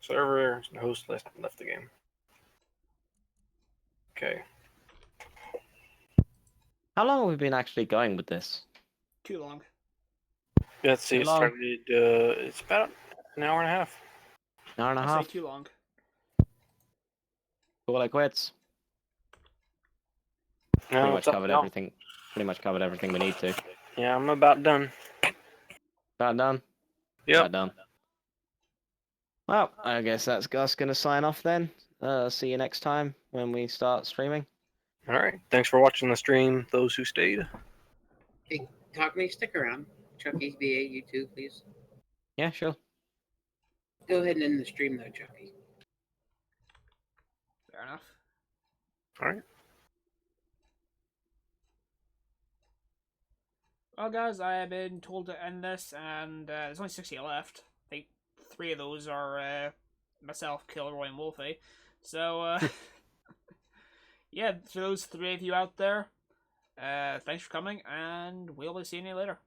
Server host left the game. Okay. How long have we been actually going with this? Too long. Let's see. Too It long. started. It's about an hour and a half. An hour and a I half? say too long. Call it quits. No, Pretty much it's up covered now. everything. Pretty much covered everything we need to. Yeah, I'm about done. About done? Yep. About done. Well, I guess that's Gus gonna sign off then. See you next time when we start streaming. All right. Thanks for watching the stream. Those who stayed. Hey, Cockney, stick around. Chucky's BA, you too, please. Yeah, sure. Go ahead and end the stream though, Chucky. Fair enough. All right. Well, guys, I have been told to end this, and there's only 60 left. I think 3 of those are myself, Kilroy, and Wolfie. So, yeah, for those 3 of you out there, thanks for coming, and we'll be seeing you later.